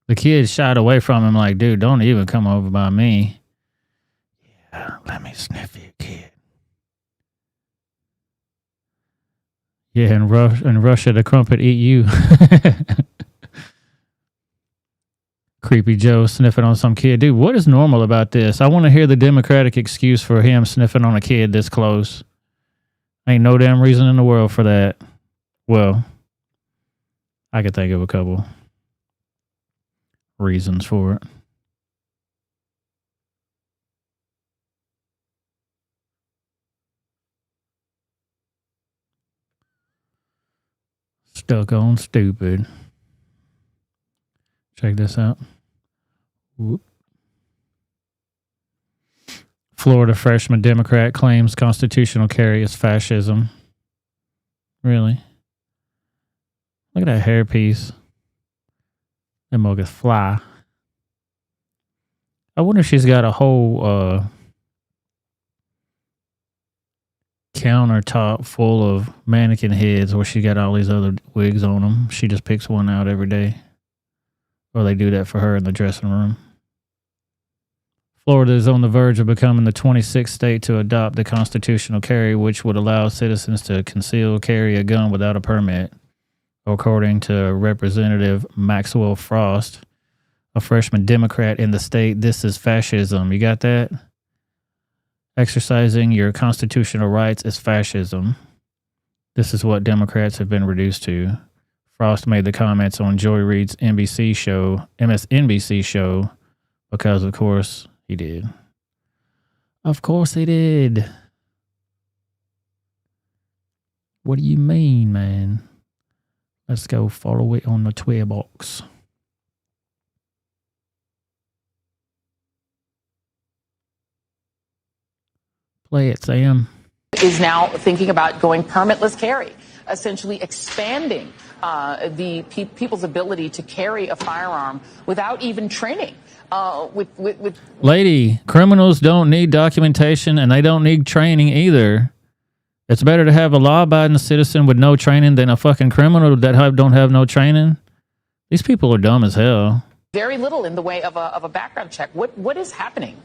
The kid shot away from him like, dude, don't even come over by me. Yeah, let me sniff you, kid. Yeah, in Russia, the crumpet eat you. Creepy Joe sniffing on some kid. Dude, what is normal about this? I want to hear the Democratic excuse for him sniffing on a kid this close. Ain't no damn reason in the world for that. Well, I could think of a couple reasons for it. Stuck on stupid. Check this out. Whoop. Florida freshman Democrat claims constitutional carry is fascism. Really? Look at that hairpiece. That mug is fly. I wonder if she's got a whole countertop full of mannequin heads where she got all these other wigs on them. She just picks one out every day. Or they do that for her in the dressing room. Florida is on the verge of becoming the 26th state to adopt the constitutional carry, which would allow citizens to conceal carry a gun without a permit. According to Representative Maxwell Frost, a freshman Democrat in the state, this is fascism. You got that? Exercising your constitutional rights is fascism. This is what Democrats have been reduced to. Frost made the comments on Joy Reid's MSNBC show, because, of course, he did. Of course he did. What do you mean, man? Let's go follow it on the Twitter box. Play it, Sam. Is now thinking about going permitless carry, essentially expanding the people's ability to carry a firearm without even training. Lady, criminals don't need documentation and they don't need training either. It's better to have a law-abiding citizen with no training than a fucking criminal that don't have no training. These people are dumb as hell. Very little in the way of a background check. What is happening?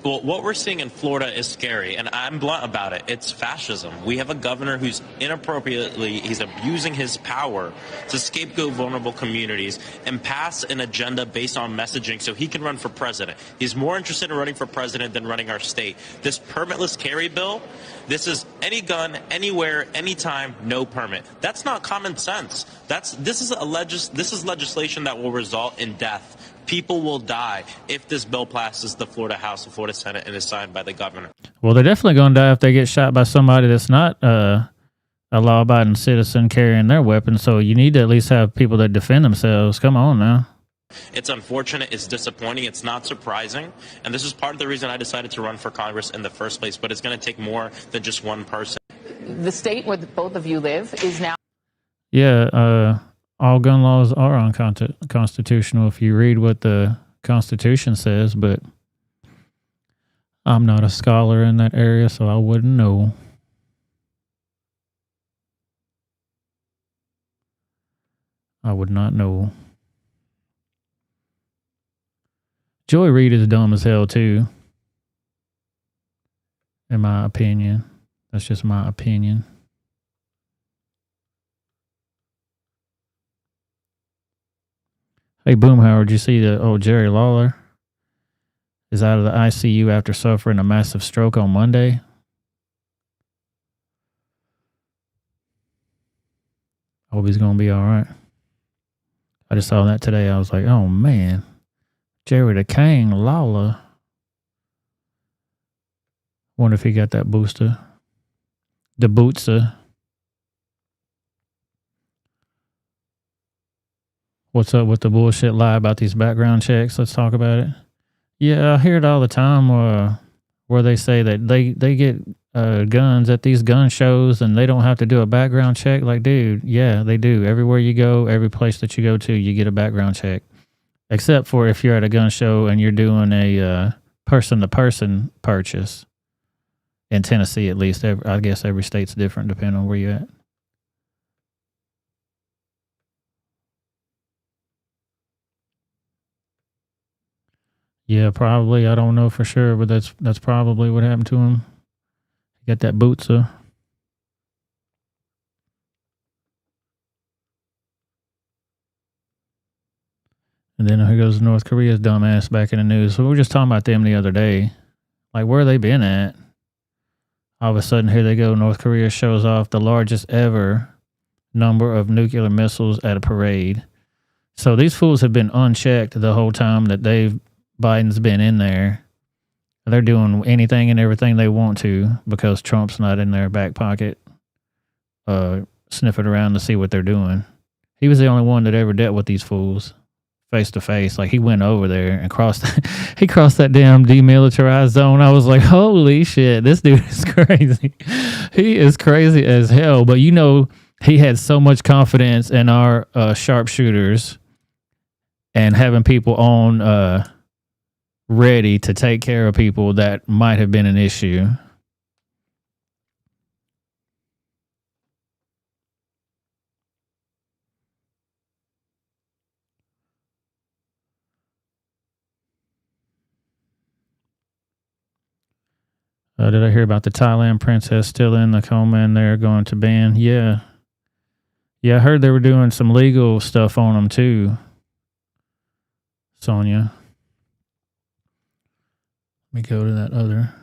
Well, what we're seeing in Florida is scary, and I'm blunt about it. It's fascism. We have a governor who's he's abusing his power to scapegoat vulnerable communities and pass an agenda based on messaging so he can run for president. He's more interested in running for president than running our state. This permitless carry bill, this is any gun, anywhere, anytime, no permit. That's not common sense. This is legislation that will result in death. People will die if this bill passes the Florida House, the Florida Senate, and is signed by the governor. Well, they're definitely going to die if they get shot by somebody that's not a law-abiding citizen carrying their weapon. So you need to at least have people that defend themselves. Come on now. It's unfortunate, it's disappointing, it's not surprising, and this is part of the reason I decided to run for Congress in the first place, but it's going to take more than just one person. The state where both of you live is now... Yeah, all gun laws are unconstitutional if you read what the Constitution says, but I'm not a scholar in that area, so I wouldn't know. I would not know. Joy Reid is dumb as hell, too. In my opinion. That's just my opinion. Hey, Boomhauer, did you see that Jerry Lawler is out of the ICU after suffering a massive stroke on Monday? I hope he's going to be all right. I just saw that today. I was like, oh, man. Jerry the King Lawler. Wonder if he got that booster. The bootser. What's up with the bullshit lie about these background checks? Let's talk about it. Yeah, I hear it all the time where they say that they get guns at these gun shows and they don't have to do a background check. Like, dude, yeah, they do. Everywhere you go, every place that you go to, you get a background check. Except for if you're at a gun show and you're doing a person-to-person purchase. In Tennessee, at least. I guess every state's different depending on where you're at. Yeah, probably. I don't know for sure, but that's probably what happened to him. He got that bootsa. And then here goes North Korea's dumbass back in the news. So we were just talking about them the other day. Like, where they been at? All of a sudden, here they go. North Korea shows off the largest ever number of nuclear missiles at a parade. So these fools have been unchecked the whole time that Biden's been in there. They're doing anything and everything they want to because Trump's not in their back pocket sniffing around to see what they're doing. He was the only one that ever dealt with these fools face to face. Like, he went over there and crossed that damn demilitarized zone. I was like, holy shit, this dude is crazy. He is crazy as hell. But you know, he had so much confidence in our sharpshooters and having people on ready to take care of people that might have been an issue. Did I hear about the Thailand princess still in the coma and they're going to ban? Yeah. Yeah, I heard they were doing some legal stuff on them too, Sonia. Let me go to that other.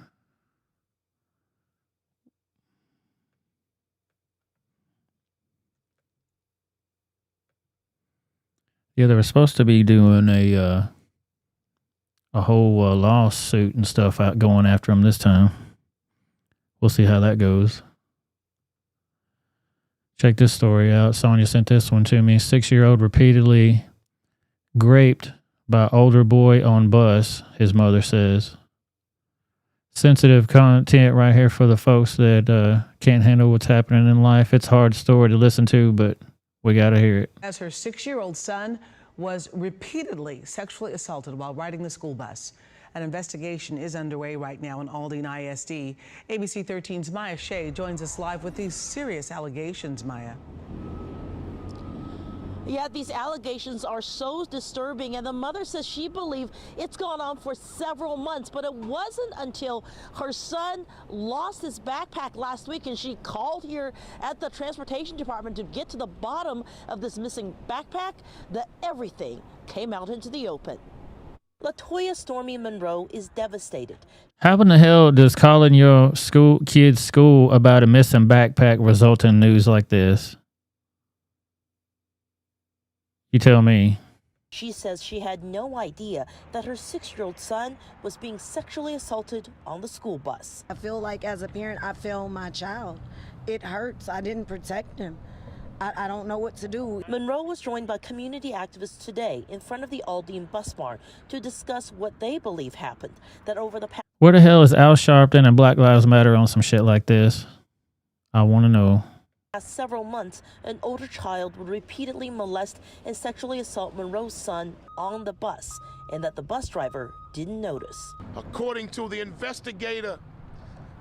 Yeah, they were supposed to be doing a whole lawsuit and stuff out going after them this time. We'll see how that goes. Check this story out. Sonia sent this one to me. 6-year-old repeatedly raped by older boy on bus, his mother says. Sensitive content right here for the folks that can't handle what's happening in life. It's a hard story to listen to, but we got to hear it. As her 6-year-old son was repeatedly sexually assaulted while riding the school bus. An investigation is underway right now in Aldine ISD. ABC 13's Maya Shea joins us live with these serious allegations, Maya. Yeah, these allegations are so disturbing, and the mother says she believes it's gone on for several months, but it wasn't until her son lost his backpack last week and she called here at the transportation department to get to the bottom of this missing backpack that everything came out into the open. Latoya Stormy Monroe is devastated. How in the hell does calling your kid's school about a missing backpack result in news like this? You tell me. She says she had no idea that her 6-year-old son was being sexually assaulted on the school bus. I feel like as a parent, I failed my child. It hurts. I didn't protect him. I don't know what to do. Monroe was joined by community activists today in front of the Aldine bus barn to discuss what they believe happened. That over the past Where the hell is Al Sharpton and Black Lives Matter on some shit like this? I want to know. several months, an older child would repeatedly molest and sexually assault Monroe's son on the bus, and that the bus driver didn't notice. According to the investigator,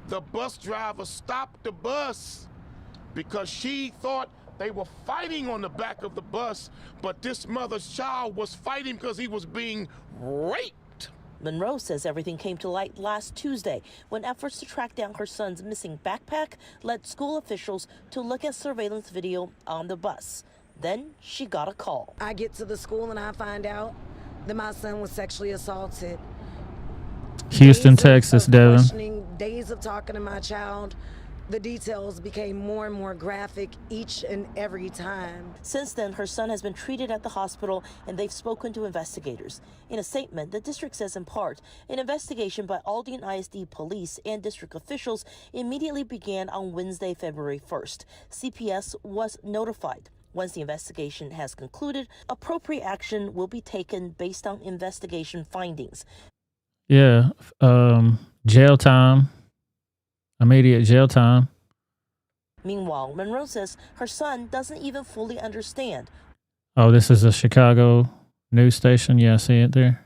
the bus driver stopped the bus because she thought they were fighting on the back of the bus, but this mother's child was fighting because he was being raped. Monroe says everything came to light last Tuesday when efforts to track down her son's missing backpack led school officials to look at surveillance video on the bus. Then she got a call. I get to the school and I find out that my son was sexually assaulted. Houston, Texas, Devin. Days of talking to my child, the details became more and more graphic each and every time. Since then, her son has been treated at the hospital and they've spoken to investigators. In a statement, the district says in part, an investigation by Aldine ISD police and district officials immediately began on Wednesday, February 1st. CPS was notified. Once the investigation has concluded, appropriate action will be taken based on investigation findings. Yeah, jail time. Immediate jail time. Meanwhile, Monroe says her son doesn't even fully understand. Oh, this is a Chicago news station. Yeah, I see it there.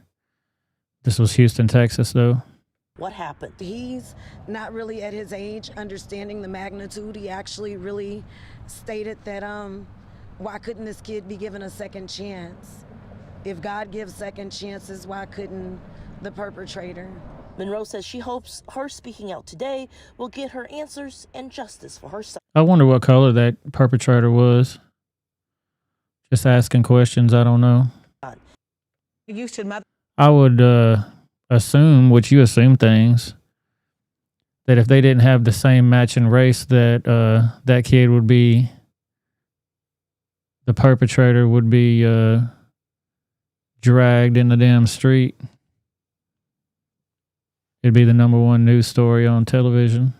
This was Houston, Texas, though. What happened? He's not really at his age understanding the magnitude. He actually really stated that why couldn't this kid be given a second chance? If God gives second chances, why couldn't the perpetrator? Monroe says she hopes her speaking out today will get her answers and justice for her son. I wonder what color that perpetrator was. Just asking questions, I don't know. Houston mother. I would assume, which you assume things, that if they didn't have the same matching race, that that kid would be, the perpetrator would be dragged in the damn street. It'd be the #1 news story on television.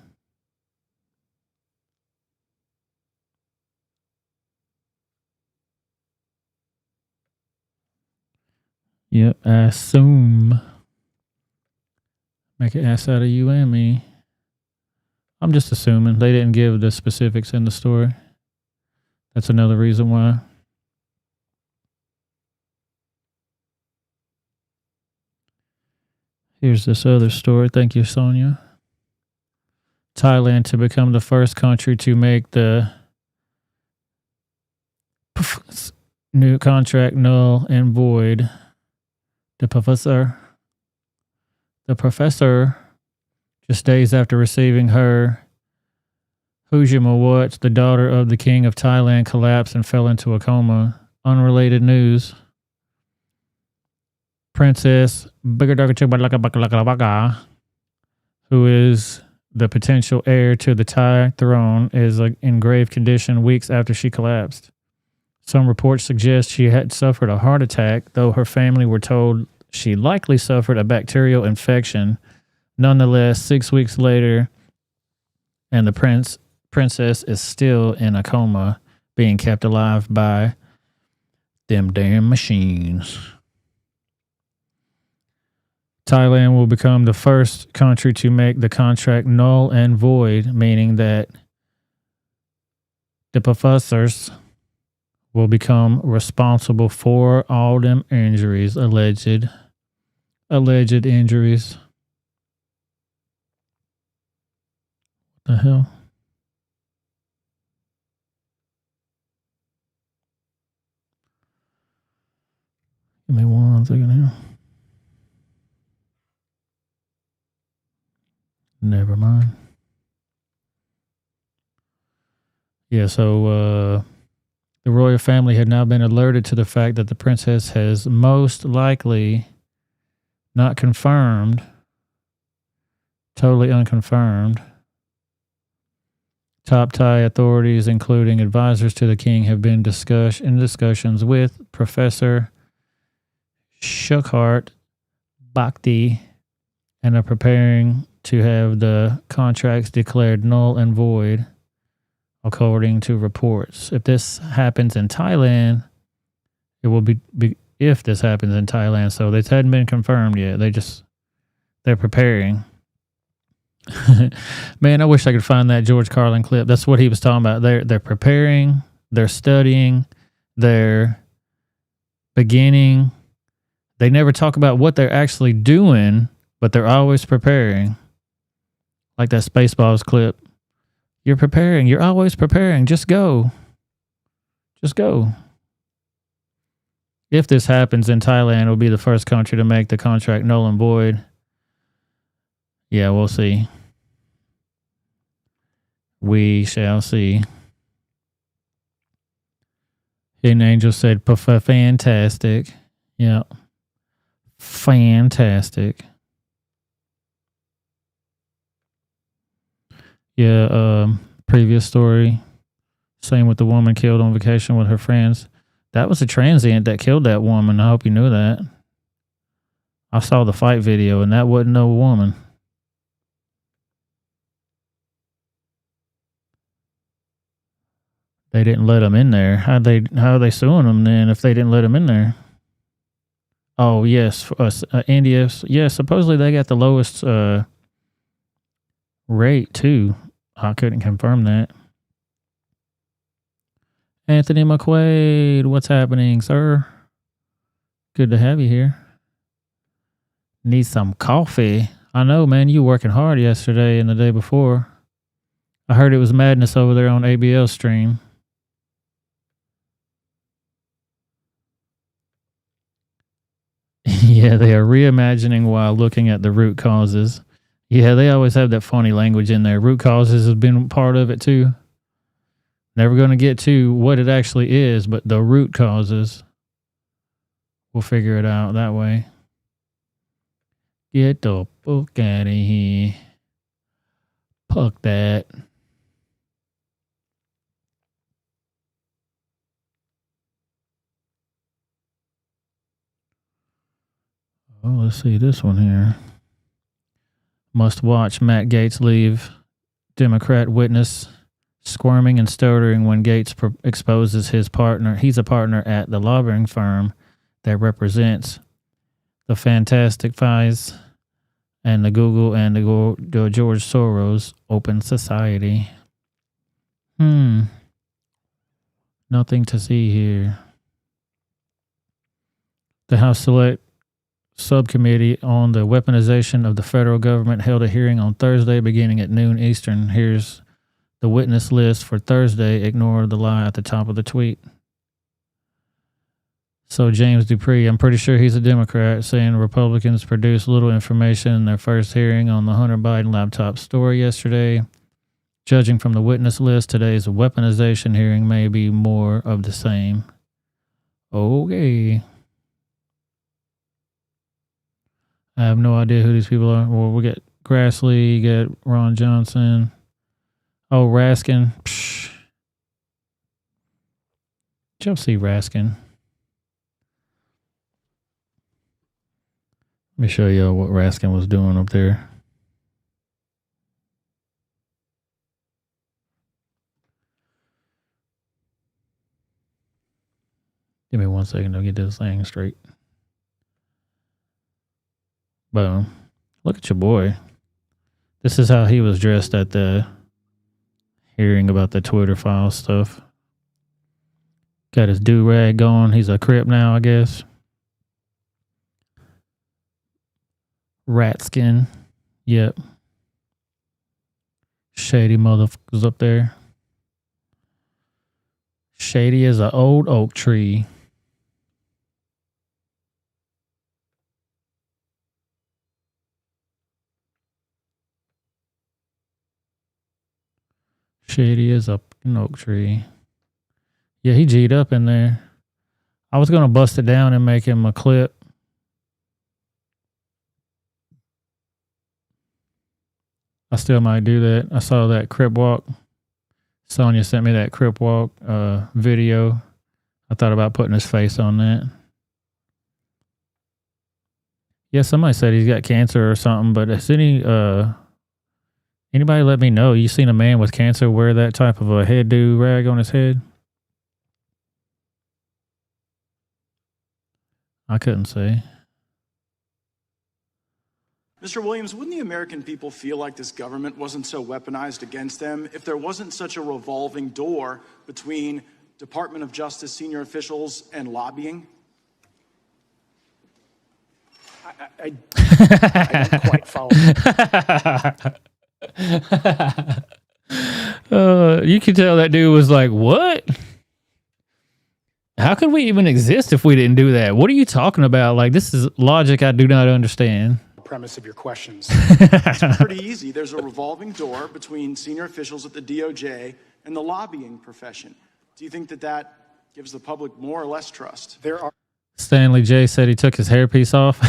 Yep, I assume. Make an ass out of you and me. I'm just assuming. They didn't give the specifics in the story. That's another reason why. Here's this other story. Thank you, Sonia. Thailand to become the first country to make the new contract null and void. The professor, just days after receiving her Hujimawat, the daughter of the king of Thailand, collapsed and fell into a coma. Unrelated news. Princess who is the potential heir to the Thai throne, is in grave condition weeks after she collapsed. Some reports suggest she had suffered a heart attack, though her family were told she likely suffered a bacterial infection. Nonetheless, 6 weeks later, and the princess is still in a coma, being kept alive by them damn machines. Thailand will become the first country to make the contract null and void, meaning that the professors will become responsible for all them injuries, alleged injuries. What the hell? Give me 1 second here. Never mind. Yeah, so the royal family had now been alerted to the fact that the princess has most likely not confirmed, totally unconfirmed. Top Thai authorities, including advisors to the king, have been in discussions with Professor Shukhart Bhakti and are preparing to have the contracts declared null and void according to reports. If this happens in Thailand, it will be if this happens in Thailand. So this hadn't been confirmed yet. They're preparing. Man, I wish I could find that George Carlin clip. That's what he was talking about. They're preparing, they're studying, they're beginning. They never talk about what they're actually doing, but they're always preparing. Like that Spaceballs clip. You're preparing. You're always preparing. Just go. Just go. If this happens in Thailand, it'll be the first country to make the contract null and void. Yeah, we'll see. We shall see. Hidden Angel said, fantastic. Yeah. Fantastic. Yeah, previous story. Same with the woman killed on vacation with her friends. That was a transient that killed that woman. I hope you knew that. I saw the fight video and that wasn't no woman. They didn't let them in there. How are they suing them then if they didn't let them in there? Oh, yes. India. Yeah, supposedly they got the lowest rate, too. I couldn't confirm that. Anthony McQuaid, what's happening, sir? Good to have you here. Need some coffee. I know, man. You working hard yesterday and the day before. I heard it was madness over there on ABL stream. Yeah, they are reimagining while looking at the root causes. Yeah, they always have that funny language in there. Root causes has been part of it too. Never going to get to what it actually is, but the root causes. We'll figure it out that way. Get the fuck out of here. Fuck that. Oh, let's see this one here. Must watch Matt Gaetz leave Democrat witness squirming and stuttering when Gaetz exposes his partner. He's a partner at the lobbying firm that represents the Fantastic Fives and the Google and the George Soros Open Society. Nothing to see here. The House Select Subcommittee on the Weaponization of the Federal Government held a hearing on Thursday beginning at noon Eastern. Here's the witness list for Thursday. Ignore the lie at the top of the tweet. So James Dupree, I'm pretty sure he's a Democrat, saying Republicans produced little information in their first hearing on the Hunter Biden laptop story yesterday. Judging from the witness list, today's weaponization hearing may be more of the same. Okay. I have no idea who these people are. Well, we got Grassley, you got Ron Johnson. Oh, Raskin. Psh. Did y'all see Raskin? Let me show y'all what Raskin was doing up there. Give me 1 second to get this thing straight. Boom. Look at your boy. This is how he was dressed at the hearing about the Twitter file stuff. Got his do-rag going. He's a Crip now, I guess. Rat skin. Yep. Shady motherfuckers up there. Shady as an old oak tree. Shady as an oak tree. Yeah, he G'd up in there. I was going to bust it down and make him a clip. I still might do that. I saw that Crip Walk. Sonia sent me that Crip Walk video. I thought about putting his face on that. Yeah, somebody said he's got cancer or something, but has Anybody let me know. You seen a man with cancer wear that type of a head do rag on his head? I couldn't say. Mr. Williams, wouldn't the American people feel like this government wasn't so weaponized against them if there wasn't such a revolving door between Department of Justice senior officials and lobbying? I don't quite follow. You could tell that dude was like, what? How could we even exist if we didn't do that? What are you talking about? Like, this is logic I do not understand. Premise of your questions. It's pretty easy. There's a revolving door between senior officials at the DOJ and the lobbying profession. Do you think that that gives the public more or less trust? Stanley J said he took his hairpiece off.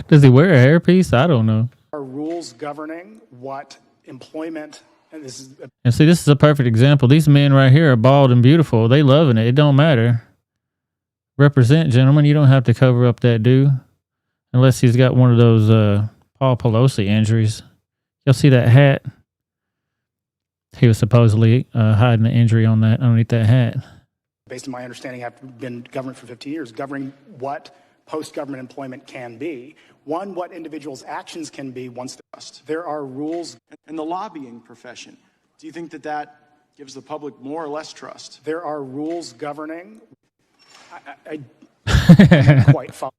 Does he wear a hairpiece? I don't know. Are rules governing what employment, and this is And see, this is a perfect example. These men right here are bald and beautiful. They loving it. It don't matter. Represent, gentlemen. You don't have to cover up that dude. Unless he's got one of those Paul Pelosi injuries. You'll see that hat. He was supposedly hiding an injury on that underneath that hat. based on my understanding, I've been government for 15 years, governing what post-government employment can be. One, what individuals' actions can be once they're trust. There are rules in the lobbying profession. Do you think that that gives the public more or less trust? There are rules governing. I don't quite follow.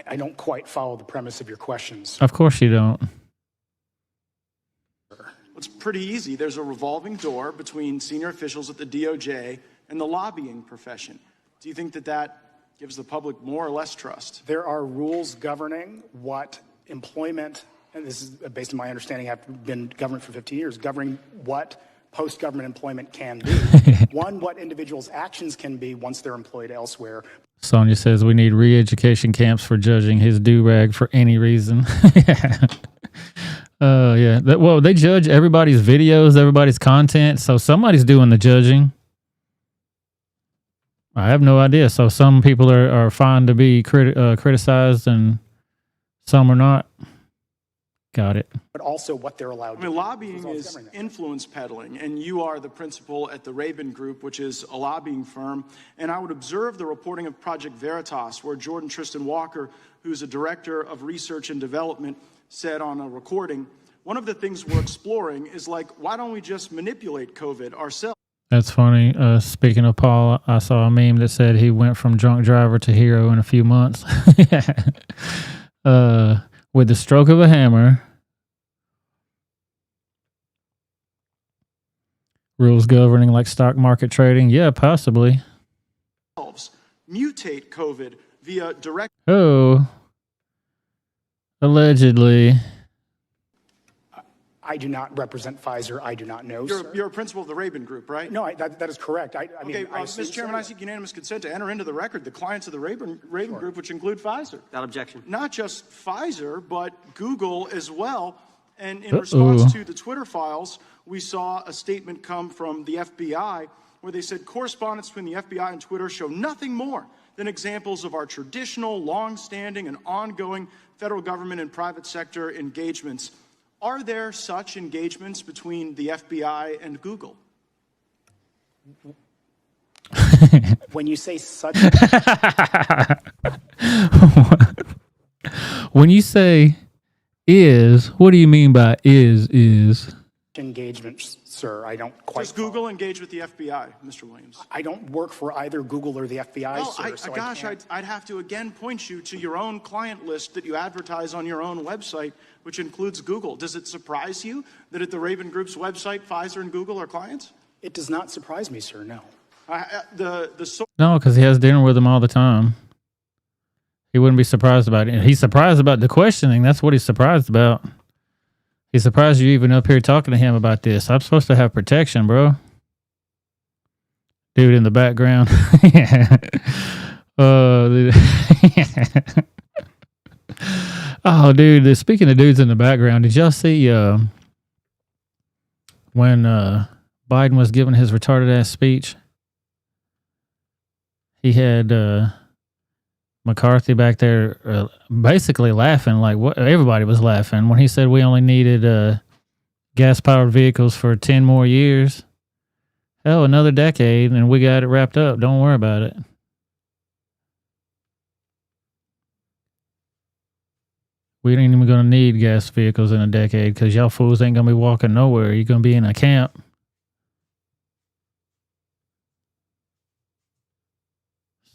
I don't quite follow the premise of your questions. Of course you don't. It's pretty easy. There's a revolving door between senior officials at the DOJ and the lobbying profession. Do you think that that gives the public more or less trust? There are rules governing what employment, and this is based on my understanding, I've been government for 15 years, governing what post-government employment can be. One, what individuals' actions can be once they're employed elsewhere. Sonia says we need re-education camps for judging his do-rag for any reason. Yeah. Well, they judge everybody's videos, everybody's content, so somebody's doing the judging. I have no idea. So some people are fine to be criticized and some are not. Got it. But also what they're allowed to do. I mean, lobbying is influence peddling, and you are the principal at the Raven Group, which is a lobbying firm. And I would observe the reporting of Project Veritas, where Jordan Tristan Walker, who's a director of research and development, said on a recording, one of the things we're exploring is like, why don't we just manipulate COVID ourselves? That's funny. Speaking of Paul, I saw a meme that said he went from drunk driver to hero in a few months. With the stroke of a hammer. Rules governing like stock market trading? Yeah, possibly. Mutate COVID via direct. Oh. Allegedly. I do not represent Pfizer. I do not know. You're a principal of the Raven Group, right? No, that is correct. I mean, Mr. Chairman, I seek unanimous consent to enter into the record the clients of the Raven Group, which include Pfizer. Without objection. Not just Pfizer, but Google as well. And in response to the Twitter files, we saw a statement come from the FBI where they said correspondence between the FBI and Twitter show nothing more than examples of our traditional, long-standing, and ongoing federal government and private sector engagements. Are there such engagements between the FBI and Google? When you say such... When you say is, what do you mean by is? Engagements, sir. I don't quite... Does Google engage with the FBI, Mr. Williams? I don't work for either Google or the FBI, sir. I'd have to again point you to your own client list that you advertise on your own website, which includes Google. Does it surprise you that at the Raven Group's website, Pfizer and Google are clients? It does not surprise me, sir, no. No, because he has dinner with them all the time. He wouldn't be surprised about it. He's surprised about the questioning. That's what he's surprised about. He's surprised you even up here talking to him about this. I'm supposed to have protection, bro. Dude in the background. Oh, dude. Speaking of dudes in the background, did y'all see when Biden was giving his retarded ass speech? He had McCarthy back there basically laughing, like what everybody was laughing when he said we only needed gas-powered vehicles for 10 more years. Hell, another decade, and we got it wrapped up. Don't worry about it. We ain't even going to need gas vehicles in a decade because y'all fools ain't going to be walking nowhere. You're going to be in a camp.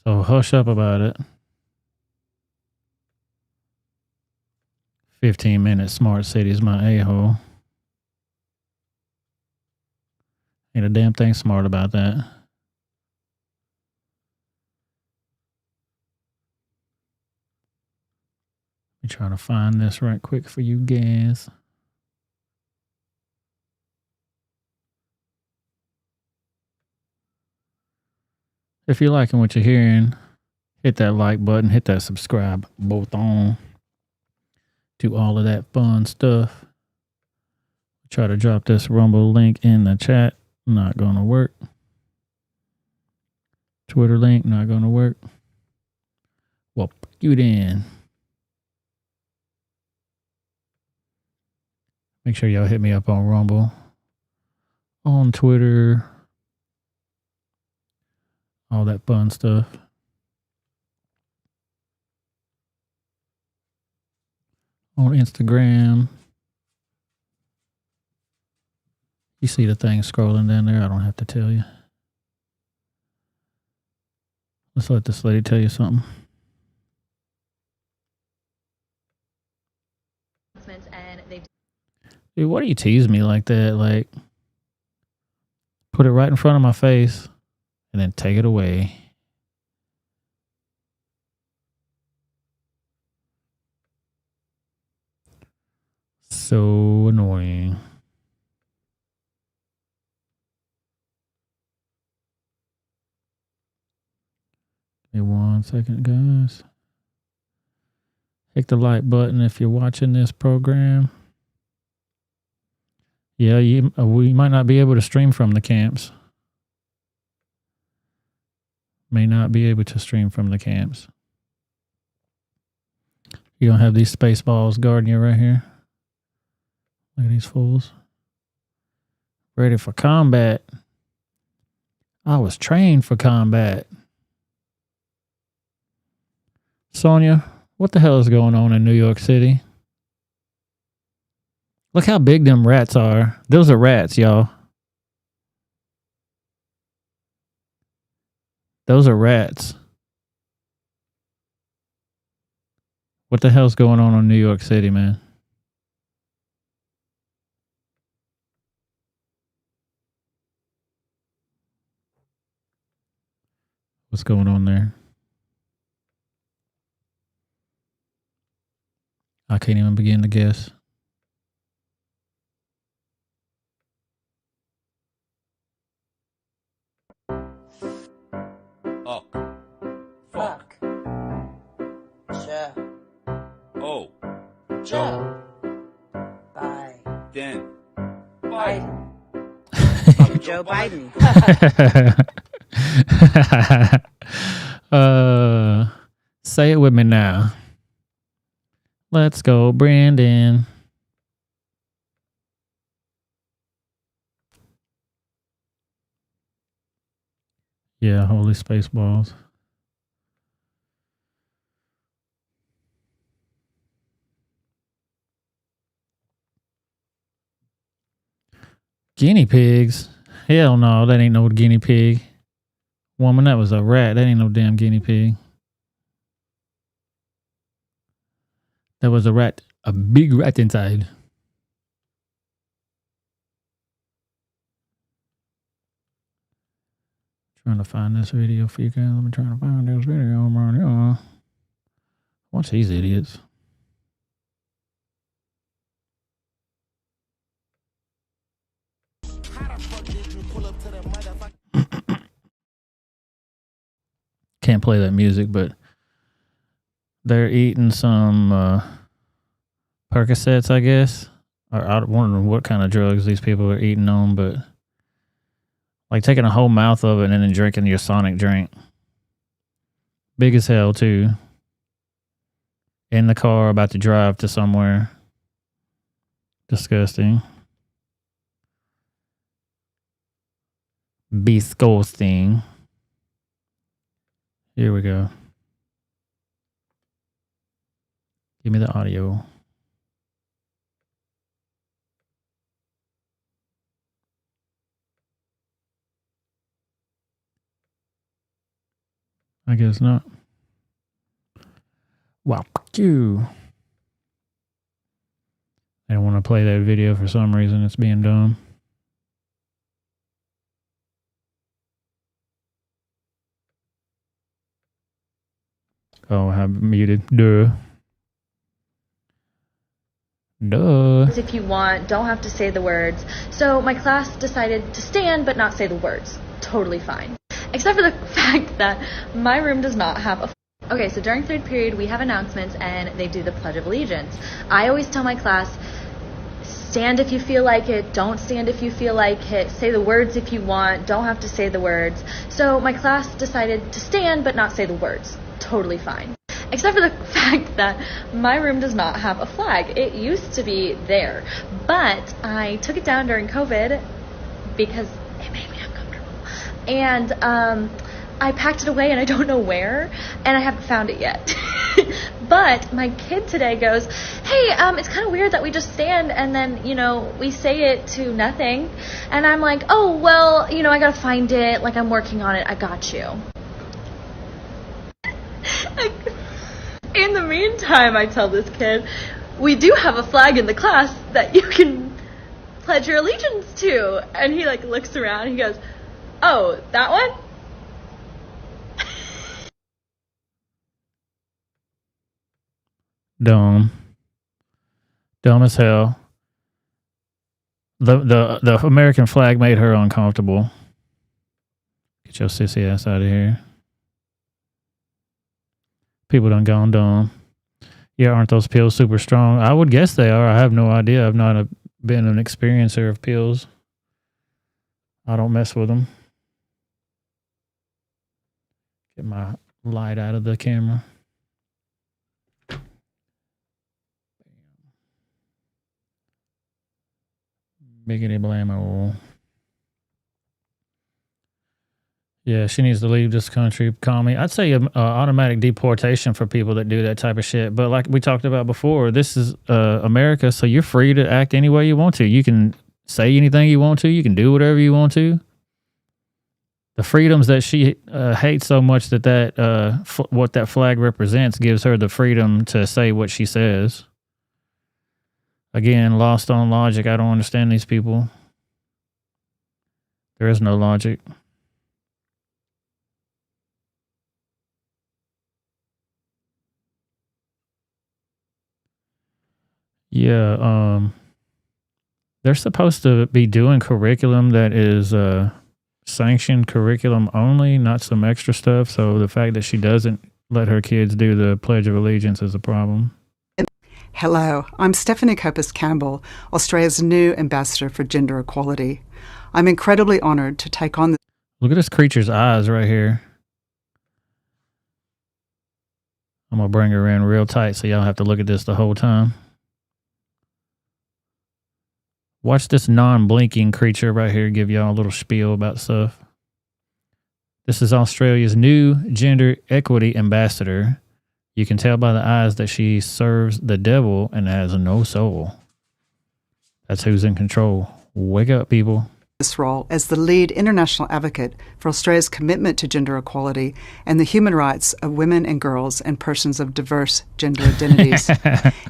So hush up about it. 15-minute smart city is my a-hole. Ain't a damn thing smart about that. Let me try to find this right quick for you guys. If you're liking what you're hearing, hit that like button, hit that subscribe button. Do all of that fun stuff. Try to drop this Rumble link in the chat. Not gonna work. Twitter link, not gonna work. Well, you then. Make sure y'all hit me up on Rumble, on Twitter, all that fun stuff. On Instagram. You see the thing scrolling down there? I don't have to tell you. Let's let this lady tell you something. Dude, why do you tease me like that? Like, put it right in front of my face and then take it away. So annoying. Give me 1 second, guys. Hit the like button if you're watching this program. Yeah, we might not be able to stream from the camps. May not be able to stream from the camps. You don't have these space balls guarding you right here. Look at these fools. Ready for combat. I was trained for combat. Sonia, what the hell is going on in New York City? Look how big them rats are. Those are rats, y'all. Those are rats. What the hell's going on in New York City, man? What's going on there? I can't even begin to guess. Fuck. Oh. Joe. Biden. Joe Biden. Say it with me now. Let's go, Brandon. Yeah, holy space balls. Guinea pigs? Hell no, that ain't no guinea pig. Woman, that was a rat. That ain't no damn guinea pig. That was a rat. A big rat inside. Trying to find this video for you guys. Let me try to find this video right here. What's these idiots? Can't play that music, but they're eating some Percocets, I guess. Or I don't know what kind of drugs these people are eating on, but like taking a whole mouth of it and then drinking your Sonic drink. Big as hell, too. in the car about to drive to somewhere. Disgusting. Disgusting. Here we go. Give me the audio. I guess not. Wow. You. I don't want to play that video for some reason. It's being dumb. Oh, I have it muted. Duh. If you want, don't have to say the words. So my class decided to stand but not say the words. Totally fine. Except for the fact that my room does not have a... Okay, so during third period, we have announcements and they do the Pledge of Allegiance. I always tell my class, stand if you feel like it, don't stand if you feel like it, say the words if you want, don't have to say the words. So my class decided to stand but not say the words. Totally fine. Except for the fact that my room does not have a flag. It used to be there, but I took it down during COVID because it made me uncomfortable. And I packed it away and I don't know where, and I haven't found it yet. But my kid today goes, hey, it's kind of weird that we just stand and then, we say it to nothing. And I'm like, oh, well, I gotta find it. Like, I'm working on it. I got you. In the meantime, I tell this kid, we do have a flag in the class that you can pledge your allegiance to. And he looks around and he goes, oh, that one? Dumb as hell. The American flag made her uncomfortable. Get your sissy ass out of here. People done gone dumb. Yeah, aren't those pills super strong? I would guess they are. I have no idea. I've not been an experiencer of pills. I don't mess with them. Get my light out of the camera. Biggity blammo. Yeah, she needs to leave this country. Call me. I'd say automatic deportation for people that do that type of shit. But like we talked about before, this is America, so you're free to act any way you want to. You can say anything you want to. You can do whatever you want to. The freedoms that she hates so much that what that flag represents gives her the freedom to say what she says. Again, lost on logic. I don't understand these people. There is no logic. Yeah, they're supposed to be doing curriculum that is sanctioned curriculum only, not some extra stuff. So the fact that she doesn't let her kids do the Pledge of Allegiance is a problem. Hello, I'm Stephanie Copus Campbell, Australia's new ambassador for gender equality. I'm incredibly honoured to take on this. Look at this creature's eyes right here. I'm going to bring her in real tight so y'all have to look at this the whole time. Watch this non-blinking creature right here give y'all a little spiel about stuff. This is Australia's new gender equity ambassador. You can tell by the eyes that she serves the devil and has no soul. That's who's in control. Wake up, people. This role as the lead international advocate for Australia's commitment to gender equality and the human rights of women and girls and persons of diverse gender identities.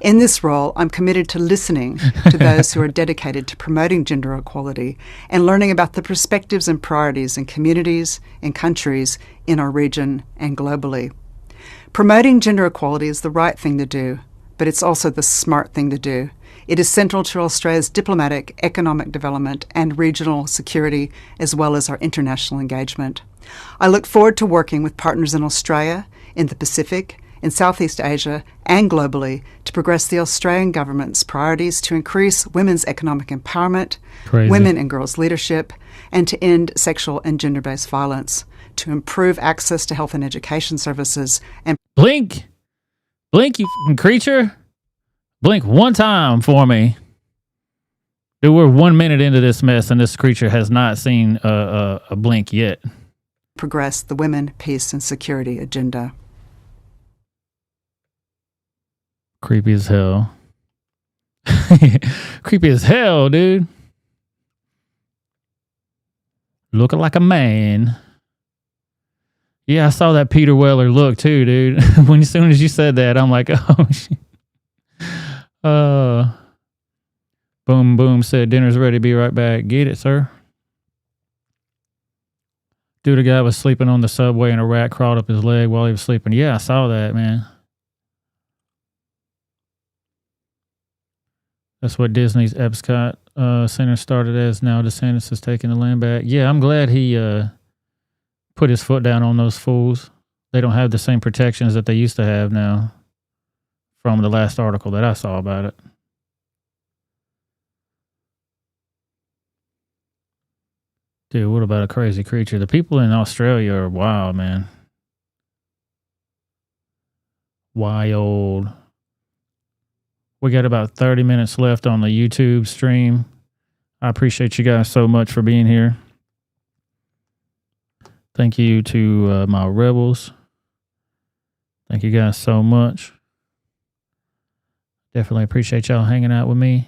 In this role, I'm committed to listening to those who are dedicated to promoting gender equality and learning about the perspectives and priorities in communities and countries in our region and globally. Promoting gender equality is the right thing to do, but it's also the smart thing to do. It is central to Australia's diplomatic, economic development and regional security, as well as our international engagement. I look forward to working with partners in Australia, in the Pacific, in Southeast Asia, and globally to progress the Australian government's priorities to increase women's economic empowerment, women and girls' leadership, and to end sexual and gender-based violence, to improve access to health and education services, and Blink! Blink, you fucking creature. Blink one time for me. Dude, we're 1 minute into this mess, and this creature has not seen a blink yet. Progress the women, peace, and security agenda. Creepy as hell. Creepy as hell, dude. Looking like a man. Yeah, I saw that Peter Weller look too, dude. As soon as you said that, I'm like, oh shit. Boom, boom said dinner's ready. Be right back. Get it, sir. Dude, a guy was sleeping on the subway and a rat crawled up his leg while he was sleeping. Yeah, I saw that, man. That's what Disney's Epcot Center started as. Now DeSantis is taking the land back. Yeah, I'm glad he put his foot down on those fools. They don't have the same protections that they used to have now from the last article that I saw about it. Dude, what about a crazy creature? The people in Australia are wild, man. Wild. We got about 30 minutes left on the YouTube stream. I appreciate you guys so much for being here. Thank you to my rebels. Thank you guys so much. Definitely appreciate y'all hanging out with me.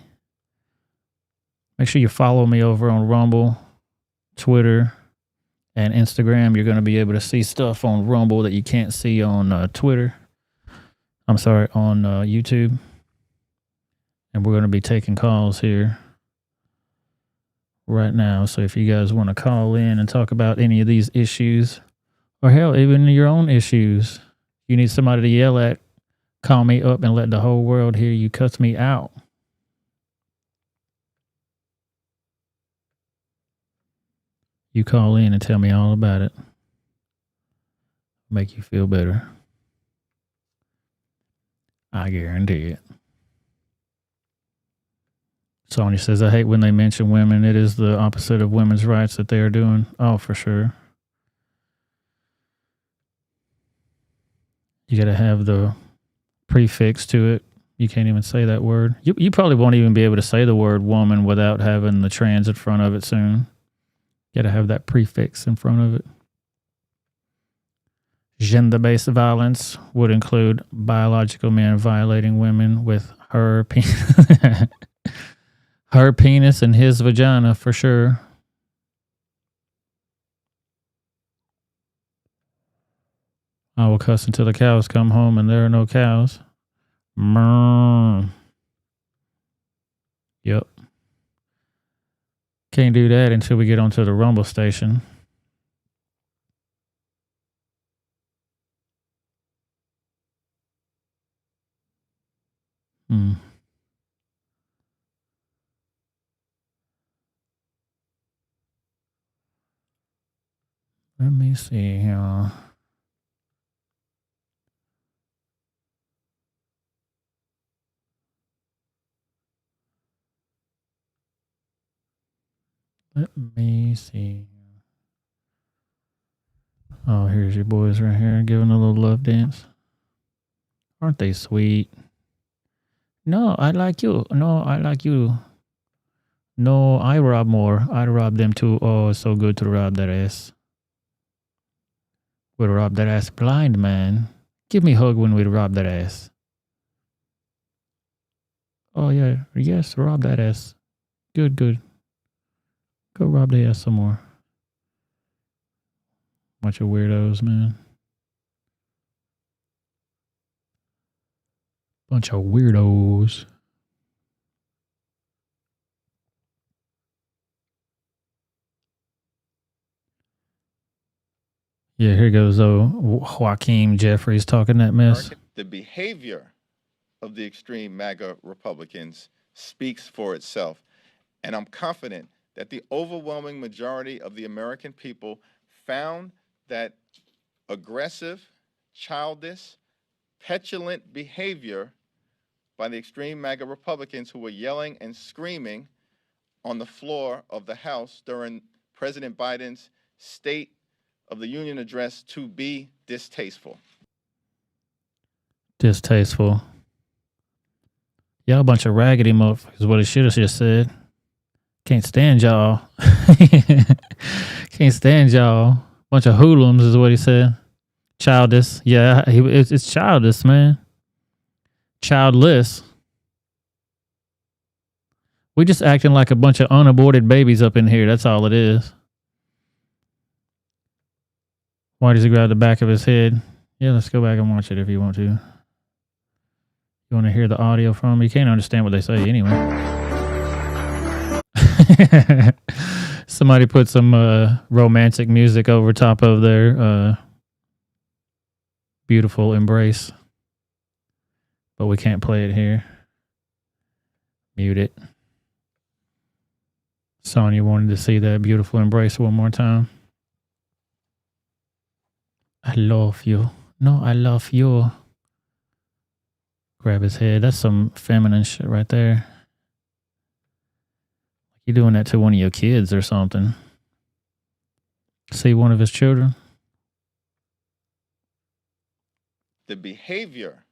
Make sure you follow me over on Rumble, Twitter, and Instagram. You're going to be able to see stuff on Rumble that you can't see on Twitter. I'm sorry, on YouTube. And we're going to be taking calls here right now. So if you guys want to call in and talk about any of these issues, or hell, even your own issues, you need somebody to yell at, call me up and let the whole world hear you cuss me out. You call in and tell me all about it. Make you feel better. I guarantee it. Sonia says, I hate when they mention women. It is the opposite of women's rights that they are doing. Oh, for sure. You got to have the prefix to it. You can't even say that word. You probably won't even be able to say the word woman without having the trans in front of it soon. You got to have that prefix in front of it. Gender-based violence would include biological men violating women with her penis. Her penis and his vagina, for sure. I will cuss until the cows come home and there are no cows. Yep. Can't do that until we get onto the Rumble station. Let me see here. Let me see. Oh, here's your boys right here giving a little love dance. Aren't they sweet? No, I like you. No, I like you. No, I rob more. I rob them too. Oh, it's so good to rob that ass. We'd rob that ass blind, man. Give me a hug when we rob that ass. Oh, yeah. Yes, rob that ass. Good, good. Go rob the ass some more. Bunch of weirdos, man. Bunch of weirdos. Yeah, here goes Joaquin Jeffries talking that mess. The behavior of the extreme MAGA Republicans speaks for itself. And I'm confident that the overwhelming majority of the American people found that aggressive, childish, petulant behavior by the extreme MAGA Republicans who were yelling and screaming on the floor of the House during President Biden's State of the Union address to be distasteful. Distasteful. Y'all a bunch of raggedy motherfuckers is what it should have just said. Can't stand y'all. Can't stand y'all. Bunch of hoodlums is what he said. Childish. Yeah, it's childish, man. Childless. We just acting like a bunch of unaborted babies up in here. That's all it is. Why does he grab the back of his head? Yeah, let's go back and watch it if you want to. You want to hear the audio from him? You can't understand what they say anyway. Somebody put some romantic music over top of their beautiful embrace. But we can't play it here. Mute it. Sonya wanted to see that beautiful embrace one more time. I love you. No, I love you. Grab his head. That's some feminine shit right there. You're doing that to one of your kids or something. See one of his children? The behavior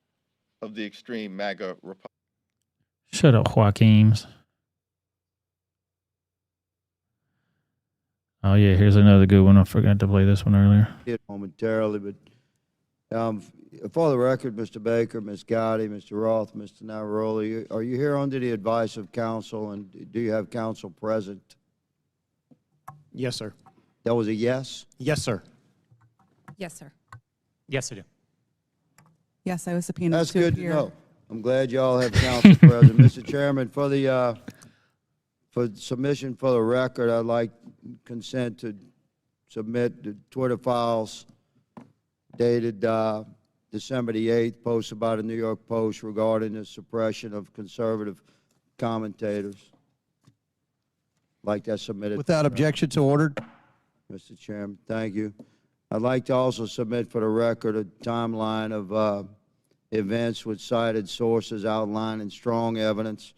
of the extreme MAGA Republicans. Shut up, Joaquins. Oh, yeah, here's another good one. I forgot to play this one earlier. Momentarily, but for the record, Mr. Baker, Ms. Gotti, Mr. Roth, Mr. Navaroli, are you here under the advice of counsel, and do you have counsel present? Yes, sir. That was a yes? Yes, sir. Yes, sir. Yes, I do. Yes, I was subpoenaed That's to good appear. to know. I'm glad y'all have counsel present. Mr. Chairman, for submission for the record, I'd like consent to submit the Twitter files dated December the 8th, posted by the New York Post regarding the suppression of conservative commentators. Like that submitted. Without objection, so ordered. Mr. Chairman, thank you. I'd like to also submit for the record a timeline of events with cited sources outlining strong evidence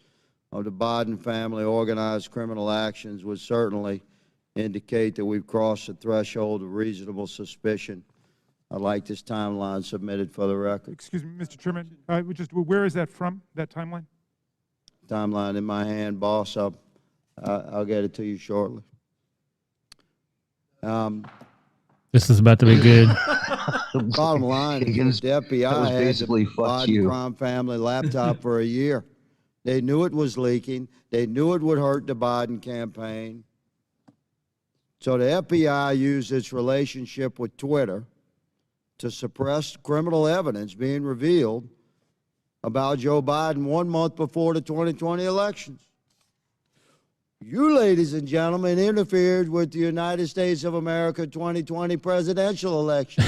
of the Biden family organized criminal actions would certainly indicate that we've crossed the threshold of reasonable suspicion. I'd like this timeline submitted for the record. Excuse me, Mr. Chairman, just where is that from, that timeline? Timeline in my hand, boss. I'll get it to you shortly. This is about to be good. The bottom line is the FBI had the Biden crime family laptop for a year. They knew it was leaking. They knew it would hurt the Biden campaign. So the FBI used its relationship with Twitter to suppress criminal evidence being revealed about Joe Biden 1 month before the 2020 elections. You, ladies and gentlemen, interfered with the United States of America 2020 presidential election,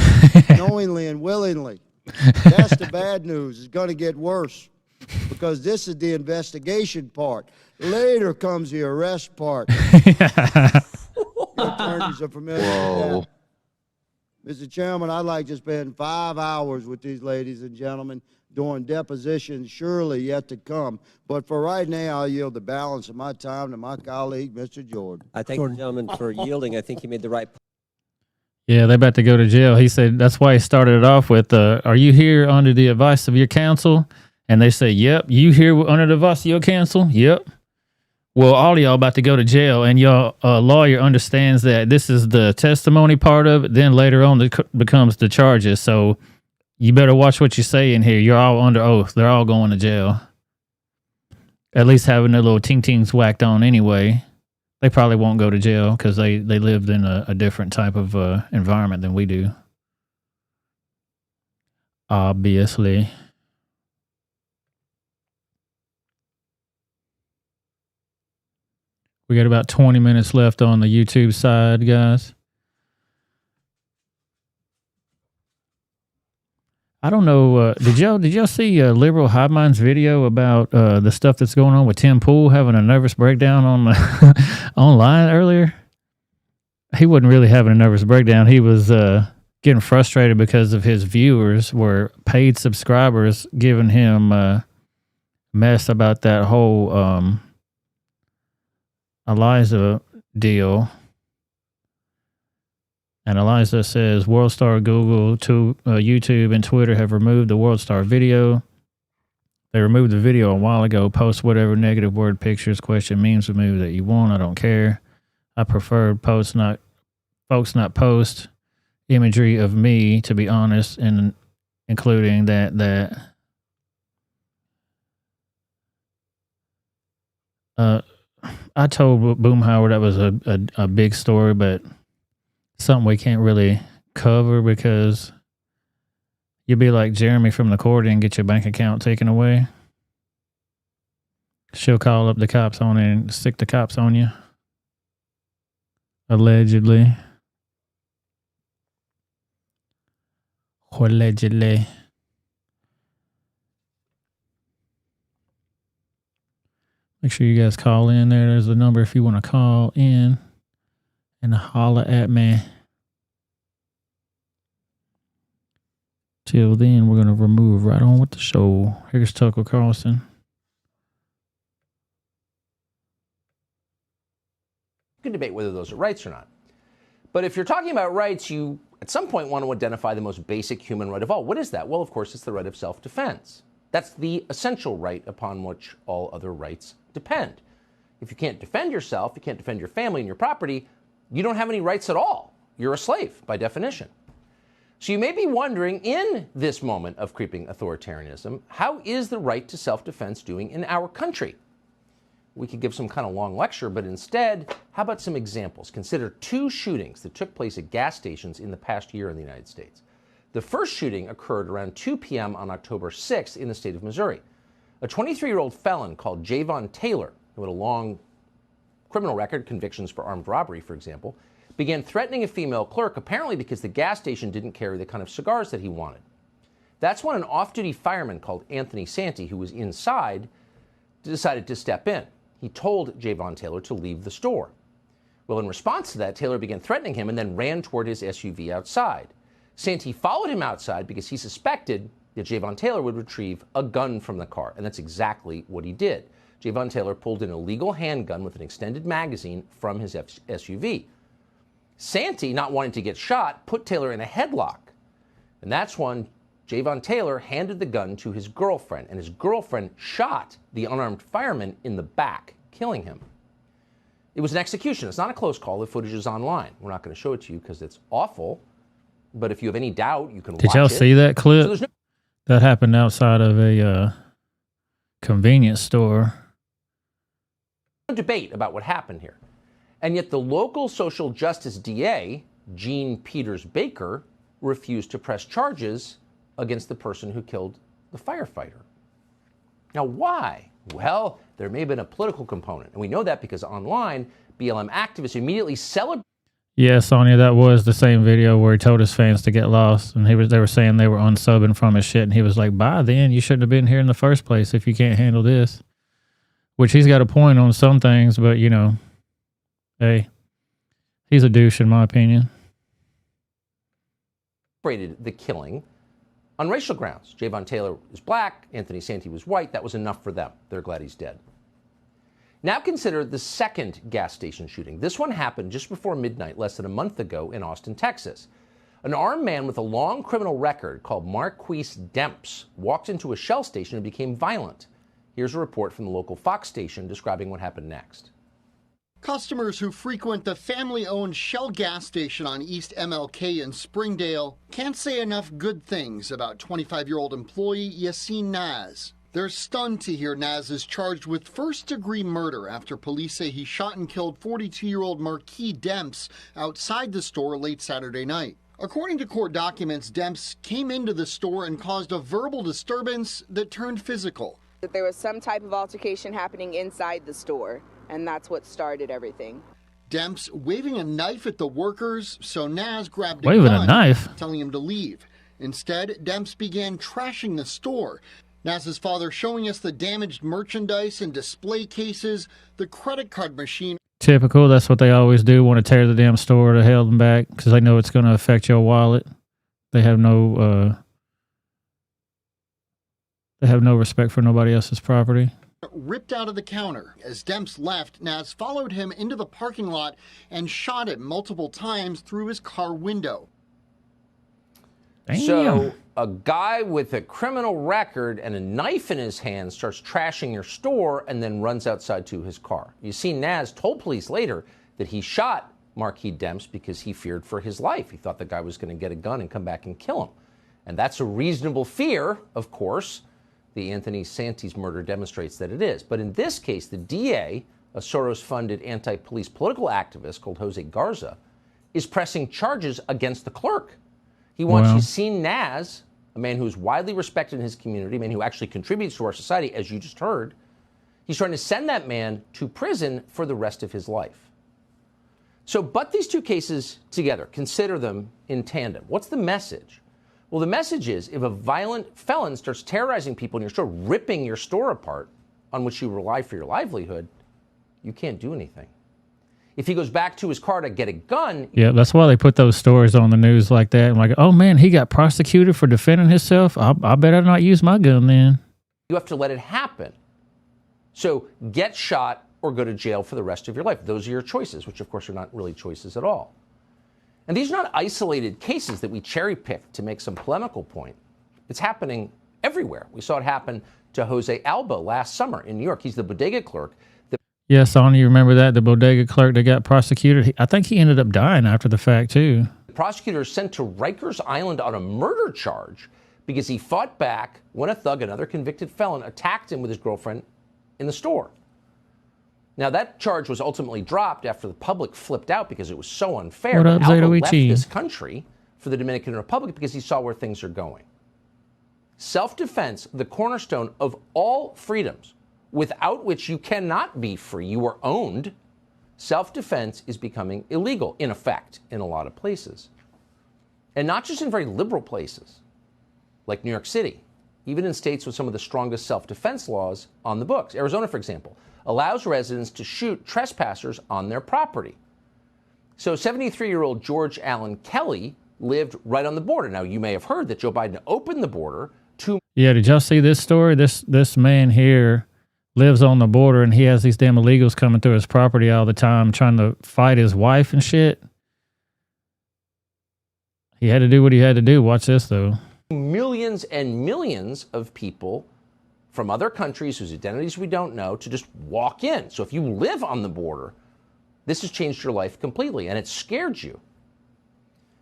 knowingly and willingly. That's the bad news. It's going to get worse because this is the investigation part. Later comes the arrest part. Your attorneys are familiar with that. Mr. Chairman, I'd like to spend 5 hours with these ladies and gentlemen doing depositions surely yet to come. But for right now, I'll yield the balance of my time to my colleague, Mr. Jordan. I thank the gentleman for yielding. I think he made the right point. Yeah, they're about to go to jail. He said that's why he started it off with, are you here under the advice of your counsel? And they say, yep. You here under the advice of your counsel? Yep. Well, all of y'all about to go to jail, and your lawyer understands that this is the testimony part of it. Then later on, it becomes the charges. So you better watch what you say in here. You're all under oath. They're all going to jail. At least having their little ting-tings whacked on anyway. They probably won't go to jail because they lived in a different type of environment than we do. Obviously. We got about 20 minutes left on the YouTube side, guys. I don't know. Did y'all see Liberal Hive Mind's video about the stuff that's going on with Tim Pool having a nervous breakdown on the online earlier? He wasn't really having a nervous breakdown. He was getting frustrated because of his viewers were paid subscribers giving him mess about that whole Eliza deal. And Eliza says, WorldStar, Google, YouTube, and Twitter have removed the WorldStar video. They removed the video a while ago. Post whatever negative word, pictures, question, memes removed that you want. I don't care. I prefer folks not post imagery of me, to be honest, and including that I told Boomhauer that was a big story, but something we can't really cover because you'd be like Jeremy from the court and get your bank account taken away. She'll call up the cops on it and stick the cops on you. Allegedly. Allegedly. Make sure you guys call in there. There's the number if you want to call in and holler at me. Till then, we're going to remove right on with the show. Here's Tucker Carlson. You can debate whether those are rights or not. But if you're talking about rights, you at some point want to identify the most basic human right of all. What is that? Well, of course, it's the right of self-defense. That's the essential right upon which all other rights depend. If you can't defend yourself, you can't defend your family and your property, you don't have any rights at all. You're a slave by definition. So you may be wondering, in this moment of creeping authoritarianism, how is the right to self-defense doing in our country? We could give some kind of long lecture, but instead, how about some examples? Consider 2 shootings that took place at gas stations in the past year in the United States. The first shooting occurred around 2 p.m. on October 6th in the state of Missouri. A 23-year-old felon called Javon Taylor, who had a long criminal record, convictions for armed robbery, for example, began threatening a female clerk, apparently because the gas station didn't carry the kind of cigars that he wanted. That's when an off-duty fireman called Anthony Santee, who was inside, decided to step in. He told Javon Taylor to leave the store. Well, in response to that, Taylor began threatening him and then ran toward his SUV outside. Santee followed him outside because he suspected that Javon Taylor would retrieve a gun from the car, and that's exactly what he did. Javon Taylor pulled an illegal handgun with an extended magazine from his SUV. Santee, not wanting to get shot, put Taylor in a headlock, and that's when Javon Taylor handed the gun to his girlfriend, and his girlfriend shot the unarmed fireman in the back, killing him. It was an execution. It's not a close call. The footage is online. We're not going to show it to you because it's awful, but if you have any doubt, you can watch it. Did y'all see that clip? So that happened outside of a convenience store. No debate about what happened here. And yet the local social justice DA, Jean Peters Baker, refused to press charges against the person who killed the firefighter. Now, why? Well, there may have been a political component. And we know that because online, BLM activists immediately celebrated. Yeah, Sonia, that was the same video where he told his fans to get lost. And they were saying they were unsubbing from his shit. And he was like, bye then, you shouldn't have been here in the first place if you can't handle this. Which he's got a point on some things, but, you know, hey, he's a douche in my opinion. The killing on racial grounds. Javon Taylor is black, Anthony Santee was white. That was enough for them. They're glad he's dead. Now consider the second gas station shooting. This one happened just before midnight, less than a month ago in Austin, Texas. An armed man with a long criminal record called Marquise Demps walked into a Shell station and became violent. Here's a report from the local Fox station describing what happened next. Customers who frequent the family-owned Shell gas station on East MLK in Springdale can't say enough good things about 25-year-old employee Yassine Naz. They're stunned to hear Naz is charged with first-degree murder after police say he shot and killed 42-year-old Marquis Demps outside the store late Saturday night. According to court documents, Demps came into the store and caused a verbal disturbance that turned physical. That there was some type of altercation happening inside the store, and that's what started everything. Demps waving a knife at the workers, so Naz grabbed a gun, knife? telling him to leave. Instead, Demps began trashing the store. Naz's father showing us the damaged merchandise and display cases, the credit card machine. Typical, that's what they always do, want to tear the damn store to hell them back because they know it's going to affect your wallet. They have no respect for nobody else's property. ripped out of the counter. As Demps left, Naz followed him into the parking lot and shot him multiple times through his car window. So a guy with a criminal record and a knife in his hand starts trashing your store and then runs outside to his car. You see, Naz told police later that he shot Marquis Demps because he feared for his life. He thought the guy was going to get a gun and come back and kill him. And that's a reasonable fear, of course. The Anthony Santis murder demonstrates that it is. But in this case, the DA, a Soros-funded anti-police political activist called Jose Garza, is pressing charges against the clerk. He wants Yasin Naz, a man who is widely respected in his community, a man who actually contributes to our society, as you just heard. He's trying to send that man to prison for the rest of his life. So, but these two cases together, consider them in tandem. What's the message? Well, the message is if a violent felon starts terrorizing people in your store, ripping your store apart on which you rely for your livelihood, you can't do anything. If he goes back to his car to get a gun... Yeah, that's why they put those stories on the news like that. And like, oh, man, he got prosecuted for defending himself. I better not use my gun then. You have to let it happen. So get shot or go to jail for the rest of your life. Those are your choices, which, of course, are not really choices at all. And these are not isolated cases that we cherry-pick to make some polemical point. It's happening everywhere. We saw it happen to Jose Alba last summer in New York. He's the bodega clerk. Yeah, Sonny, you remember that? The bodega clerk that got prosecuted? I think he ended up dying after the fact, too. The prosecutor is sent to Rikers Island on a murder charge because he fought back when a thug, another convicted felon, attacked him with his girlfriend in the store. Now, that charge was ultimately dropped after the public flipped out because it was so unfair. What up, Alba left Zaytoichi? this country for the Dominican Republic because he saw where things are going. Self-defense, the cornerstone of all freedoms, without which you cannot be free, you are owned. Self-defense is becoming illegal, in effect, in a lot of places. And not just in very liberal places, like New York City, even in states with some of the strongest self-defense laws on the books. Arizona, for example, allows residents to shoot trespassers on their property. So 73-year-old George Allen Kelly lived right on the border. Now, you may have heard that Joe Biden opened the border to... Yeah, did y'all see this story? This man here lives on the border, and he has these damn illegals coming through his property all the time trying to fight his wife and shit. He had to do what he had to do. Watch this, though. Millions and millions of people from other countries whose identities we don't know to just walk in. So if you live on the border, this has changed your life completely, and it scared you.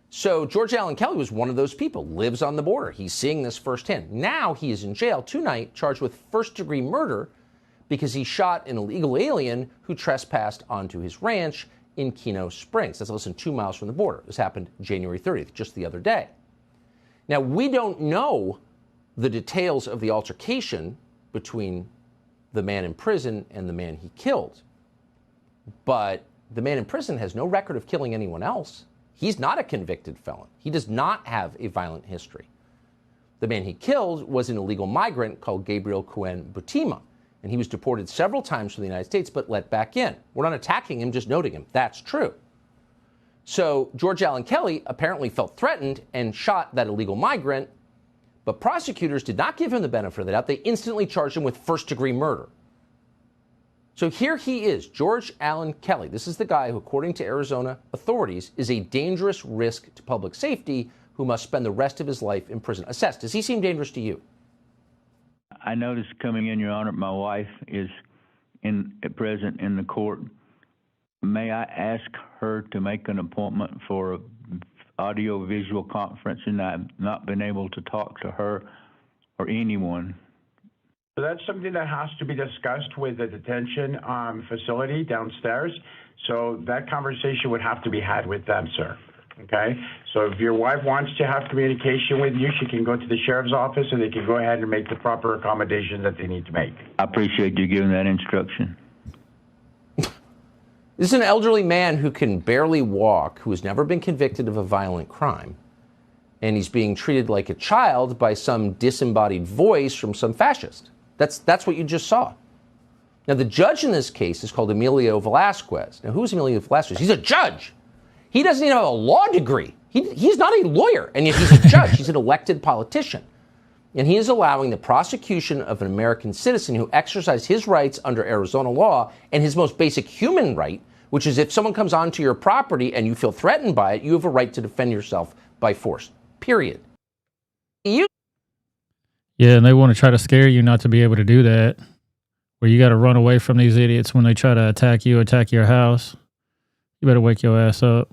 So George Allen Kelly was one of those people, lives on the border. He's seeing this firsthand. Now he is in jail tonight, charged with first-degree murder because he shot an illegal alien who trespassed onto his ranch in Keno Springs. That's less than 2 miles from the border. This happened January 30th, just the other day. Now, we don't know the details of the altercation between the man in prison and the man he killed. But the man in prison has no record of killing anyone else. He's not a convicted felon. He does not have a violent history. The man he killed was an illegal migrant called Gabriel Cuen Butima, and he was deported several times from the United States but let back in. We're not attacking him, just noting him. That's true. So George Allen Kelly apparently felt threatened and shot that illegal migrant, but prosecutors did not give him the benefit of the doubt. They instantly charged him with first-degree murder. So here he is, George Allen Kelly. This is the guy who, according to Arizona authorities, is a dangerous risk to public safety who must spend the rest of his life in prison. Assess, does he seem dangerous to you? I noticed coming in, Your Honor, my wife is present in the court. May I ask her to make an appointment for an audio-visual conference, and I've not been able to talk to her or anyone. So that's something that has to be discussed with the detention facility downstairs. So that conversation would have to be had with them, sir. Okay? So if your wife wants to have communication with you, she can go to the sheriff's office and they can go ahead and make the proper accommodation that they need to make. I appreciate you giving that instruction. This is an elderly man who can barely walk, who has never been convicted of a violent crime. And he's being treated like a child by some disembodied voice from some fascist. That's what you just saw. Now, the judge in this case is called Emilio Velasquez. Now, who's Emilio Velasquez? He's a judge. He doesn't even have a law degree. He's not a lawyer, and yet he's a judge. He's an elected politician. And he is allowing the prosecution of an American citizen who exercised his rights under Arizona law and his most basic human right, which is if someone comes onto your property and you feel threatened by it, you have a right to defend yourself by force, period. Yeah, and they want to try to scare you not to be able to do that, where you got to run away from these idiots when they try to attack you, attack your house. You better wake your ass up.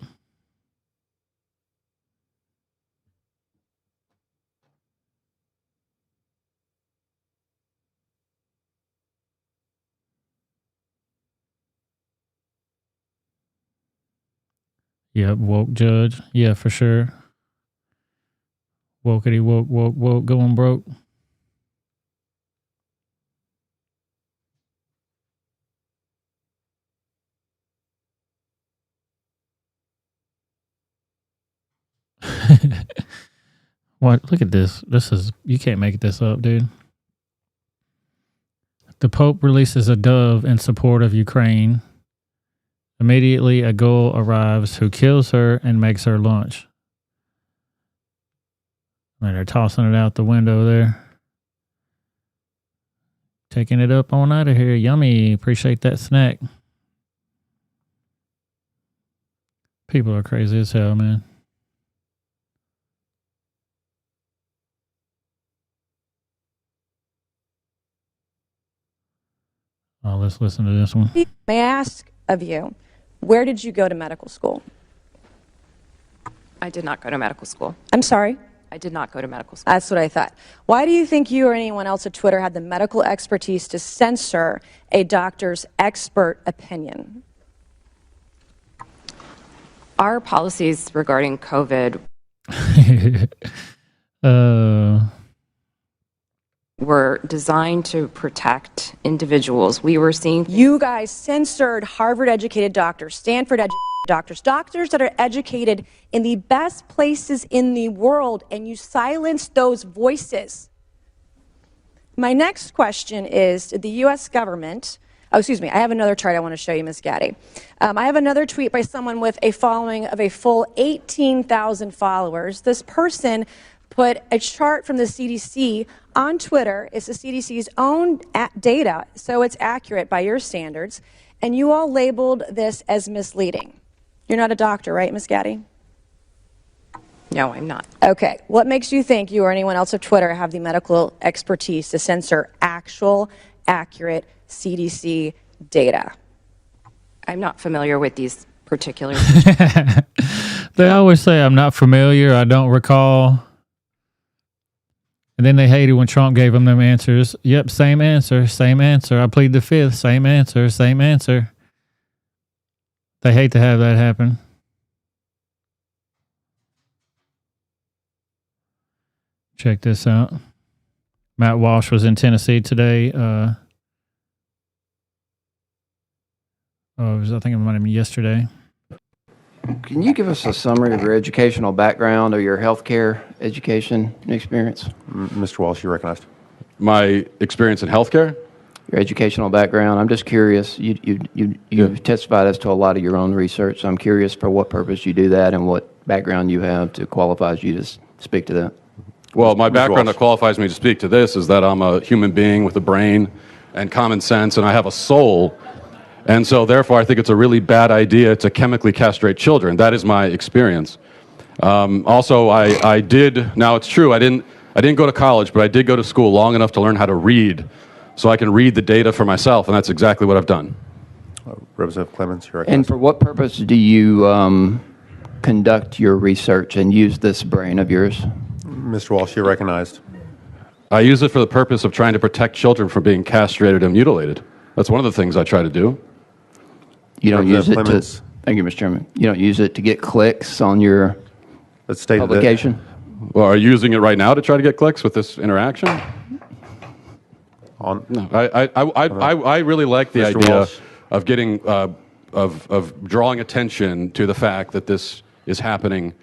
Yep, woke judge. Yeah, for sure. Wokety woke, going broke. What? Look at this. You can't make this up, dude. The Pope releases a dove in support of Ukraine. Immediately, a ghoul arrives who kills her and makes her lunch. And they're tossing it out the window there. Taking it up on out of here. Yummy. Appreciate that snack. People are crazy as hell, man. Oh, let's listen to this one. May I ask of you, where did you go to medical school? I did not go to medical school. I'm sorry? I did not go to medical school. That's what I thought. Why do you think you or anyone else at Twitter had the medical expertise to censor a doctor's expert opinion? Our policies regarding COVID were designed to protect individuals. We were seeing... You guys censored Harvard-educated doctors, Stanford-educated doctors, doctors that are educated in the best places in the world, and you silenced those voices. My next question is, did the U.S. government... Oh, excuse me, I have another chart I want to show you, Ms. Gaddy. I have another tweet by someone with a following of a full 18,000 followers. This person put a chart from the CDC on Twitter. It's the CDC's own data, so it's accurate by your standards. And you all labeled this as misleading. You're not a doctor, right, Ms. Gaddy? No, I'm not. Okay. What makes you think you or anyone else at Twitter have the medical expertise to censor actual, accurate CDC data? I'm not familiar with these particular... They always say, I'm not familiar, I don't recall. And then they hated when Trump gave them answers. Yep, same answer, same answer. I plead the fifth, same answer, same answer. They hate to have that happen. Check this out. Matt Walsh was in Tennessee today. I think it might have been yesterday. Can you give us a summary of your educational background or your healthcare education experience? Mr. Walsh, you're recognized. My experience in healthcare? Your educational background. I'm just curious. You've testified as to a lot of your own research. So I'm curious for what purpose you do that and what background you have to qualify you to speak to that. Well, my background that qualifies me to speak to this is that I'm a human being with a brain and common sense, and I have a soul. And so, therefore, I think it's a really bad idea to chemically castrate children. That is my experience. Also, I did. Now, it's true. I didn't go to college, but I did go to school long enough to learn how to read, so I can read the data for myself, and that's exactly what I've done. Representative Clemens, you're recognized. And for what purpose do you conduct your research and use this brain of yours? Mr. Walsh, you're recognized. I use it for the purpose of trying to protect children from being castrated and mutilated. That's one of the things I try to do. You don't use it to... Thank you, Mr. Chairman. You don't use it to get clicks on your publication? Well, are you using it right now to try to get clicks with this interaction? No, I really like the idea of getting of drawing attention to the fact that this is happening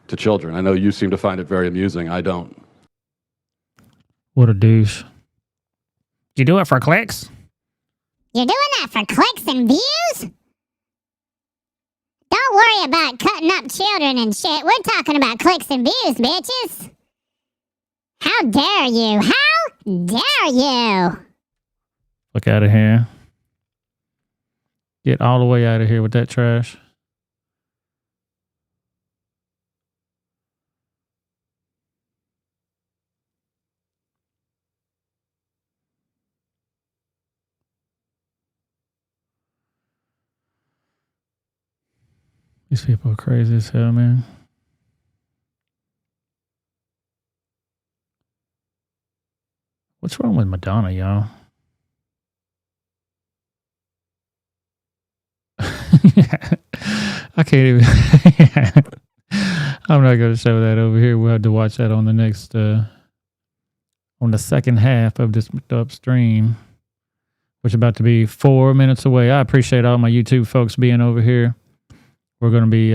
to children. I know you seem to find it very amusing. I don't. What a douche. You do it for clicks? You're doing that for clicks and views? Don't worry about cutting up children and shit. We're talking about clicks and views, bitches. How How dare you? How dare you? Fuck out of here. Get all the way out of here with that trash. These people are crazy as hell, man. What's wrong with Madonna, y'all? I can't even. I'm not going to show that over here. We'll have to watch that on the next, on the second half of this up stream, which is about to be 4 minutes away. I appreciate all my YouTube folks being over here. We're going to be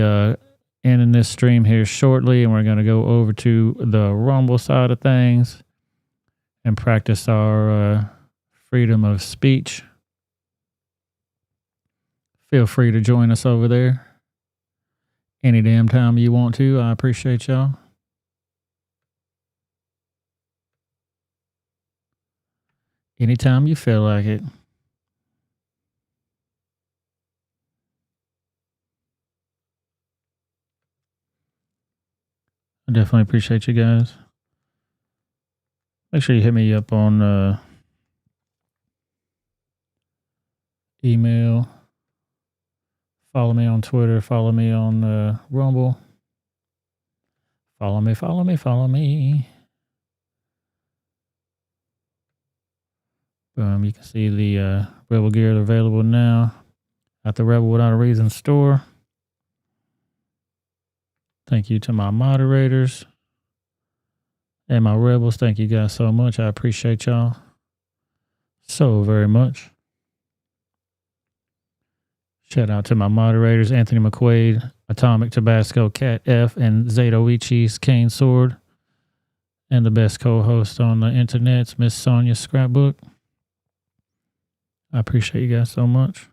ending this stream here shortly, and we're going to go over to the Rumble side of things and practice our freedom of speech. Feel free to join us over there any damn time you want to. I appreciate y'all. Anytime you feel like it. I definitely appreciate you guys. Make sure you hit me up on email. Follow me on Twitter. Follow me on Rumble. Follow me, follow me, follow me. Boom, you can see the Rebel gear available now at the Rebel Without a Reason store. Thank you to my moderators and my Rebels. Thank you guys so much. I appreciate y'all so very much. Shout out to my moderators, Anthony McQuaid, Atomic Tabasco, Cat F, and Zatoichi's Cane Sword. And the best co-host on the internet, Miss Sonia Scrapbook. I appreciate you guys so much.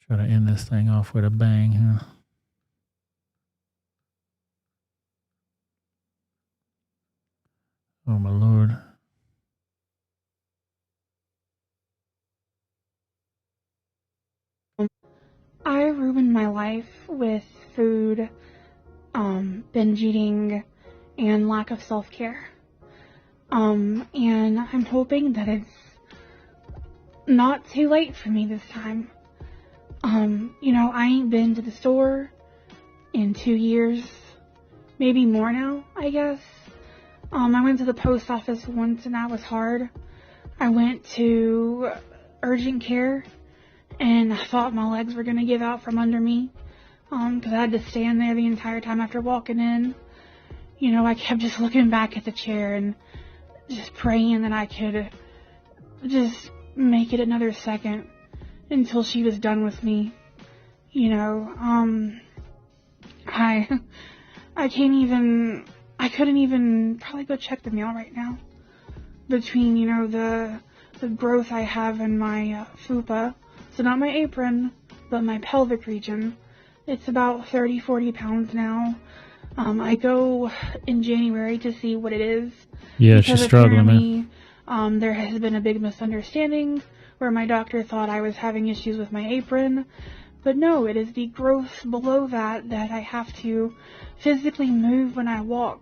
Try to end this thing off with a bang here. Oh my Lord. I ruined my life with food, binge eating, and lack of self-care. And I'm hoping that it's not too late for me this time. I ain't been to the store in 2 years, maybe more now, I guess. I went to the post office once and that was hard. I went to urgent care and I thought my legs were going to give out from under me, because I had to stand there the entire time after walking in. I kept just looking back at the chair and just praying that I could just make it another second until she was done with me. I couldn't even probably go check the mail right now. Between, the growth I have in my fupa, so not my apron, but my pelvic region. It's about 30, 40 pounds now. I go in January to see what it is. Yeah, she's struggling, man. There has been a big misunderstanding where my doctor thought I was having issues with my apron. But no, it is the growth below that I have to physically move when I walk.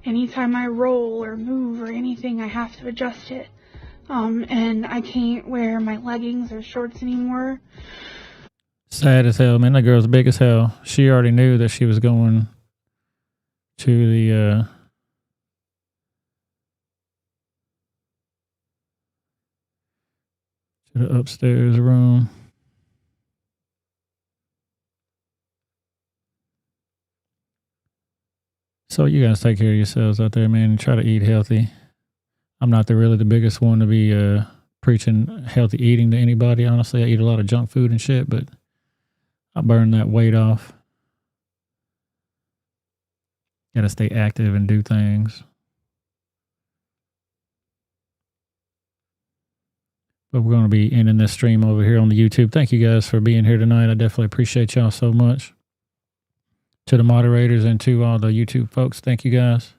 Anytime I roll or move or anything, I have to adjust it. And I can't wear my leggings or shorts anymore. Sad as hell, man. That girl's big as hell. She already knew that she was going to the upstairs room. So you guys take care of yourselves out there, man, and try to eat healthy. I'm not really the biggest one to be preaching healthy eating to anybody. Honestly, I eat a lot of junk food and shit, but I burn that weight off. Gotta stay active and do things. But we're going to be ending this stream over here on the YouTube. Thank you guys for being here tonight. I definitely appreciate y'all so much. To the moderators and to all the YouTube folks, thank you guys.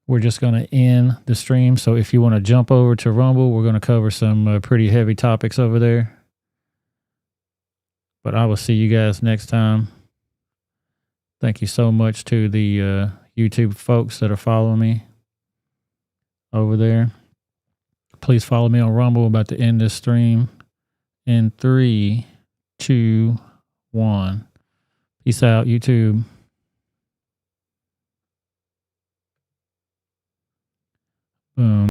We're just going to end the stream. So if you want to jump over to Rumble, we're going to cover some pretty heavy topics over there. But I will see you guys next time. Thank you so much to the YouTube folks that are following me over there. Please follow me on Rumble. About to end this stream in 3, 2, 1. Peace out, YouTube. Boom.